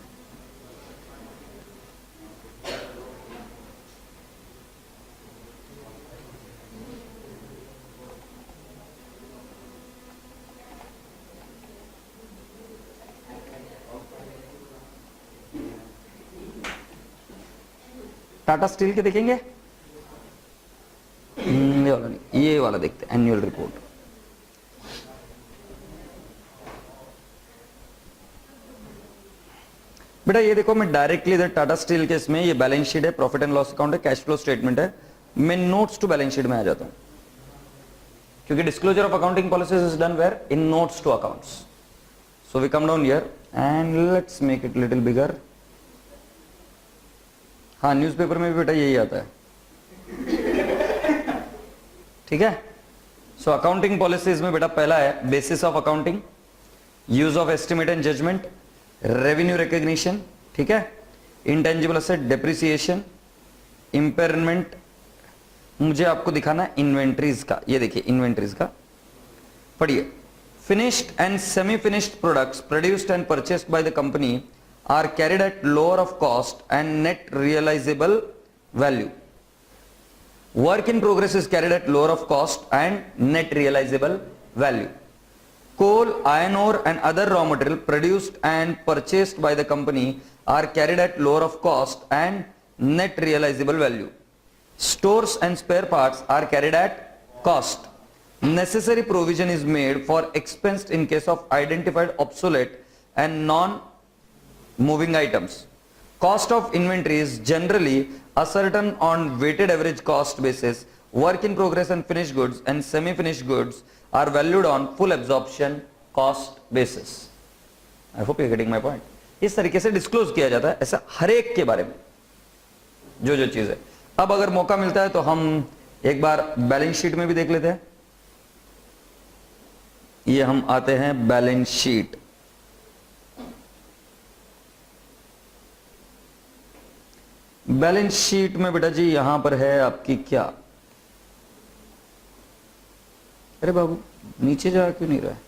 टाटा स्टील के देखेंगे, ये वाला नहीं, ये वाला देखते हैं, एनुअल रिपोर्ट। बेटा ये देखो, मैं डायरेक्टली इधर टाटा स्टील के इसमें ये बैलेंस शीट है, प्रॉफिट एंड लॉस अकाउंट है, कैश फ्लो स्टेटमेंट है, मैं नोट्स टू बैलेंस शीट में आ जाता हूं, क्योंकि disclosure of accounting policies is done where, in notes to accounts. So we come down here and let's make it little bigger. हाँ, newspaper में भी बेटा यही आता है, ठीक है। सो अकाउंटिंग पॉलिसीज में बेटा पहला है basis of accounting, use of estimate and judgement, revenue recognition, ठीक है, इंटेंजिबल एसेट डेप्रिसिएशन, इम्पेयरमेंट मुझे आपको दिखाना है इन्वेंट्रीज का। ये देखिए इन्वेंट्रीज का पढ़िए। Finished and semi finished products produced and purchased by the company are carried at lower of cost and net realisable value. Work in progress is carried at lower of cost and net realizable value. Coal, iron ore and other raw material produced and purchased by the company are carried at lower of cost and net realizable value. Stores and spare parts are carried at cost. Necessary provision is made for expense in case of identified obsolete and non-moving items. Cost of inventory is generally ascertained on weighted average cost basis. Work in progress and finished goods and semi-finished goods are valued on full absorption cost basis. I hope you're getting my point. इस तरीके से disclose किया जाता है ऐसा हर एक के बारे में जो जो चीज है। अब अगर मौका मिलता है तो हम एक बार बैलेंस शीट में भी देख लेते हैं। ये हम आते हैं बैलेंस शीट। बैलेंस शीट में बेटा जी यहां पर है आपकी क्या, अरे बाबू नीचे जा क्यों नहीं रहा है,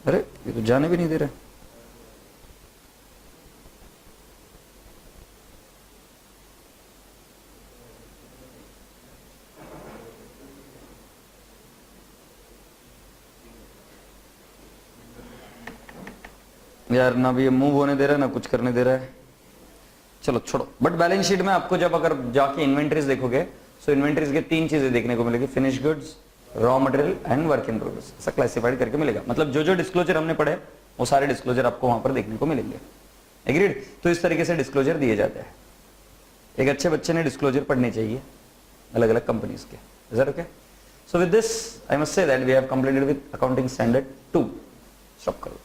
अरे ये तो जाने भी नहीं दे रहा। यार ना भी ये मूव होने दे रहा है ना कुछ करने दे रहा है। चलो छोड़ो। बट बैलेंस शीट में आपको जब अगर जाके इन्वेंटरीज देखोगे सो इन्वेंटरीज के तीन चीजें देखने को मिलेगी, finish goods, raw material and work in progress. ऐसा क्लासिफाइड करके मिलेगा। मतलब जो जो डिस्क्लोजर हमने पढ़े वो सारे डिस्क्लोजर आपको वहां पर देखने को मिलेंगे। एग्रीड? तो इस तरीके से डिस्क्लोजर दिए जाते हैं। एक अच्छे बच्चे ने डिस्क्लोजर पढ़ने चाहिए अलग अलग कंपनीज के। Is that okay? So with this I must say that we have completed with accounting standard 2। Stop करो।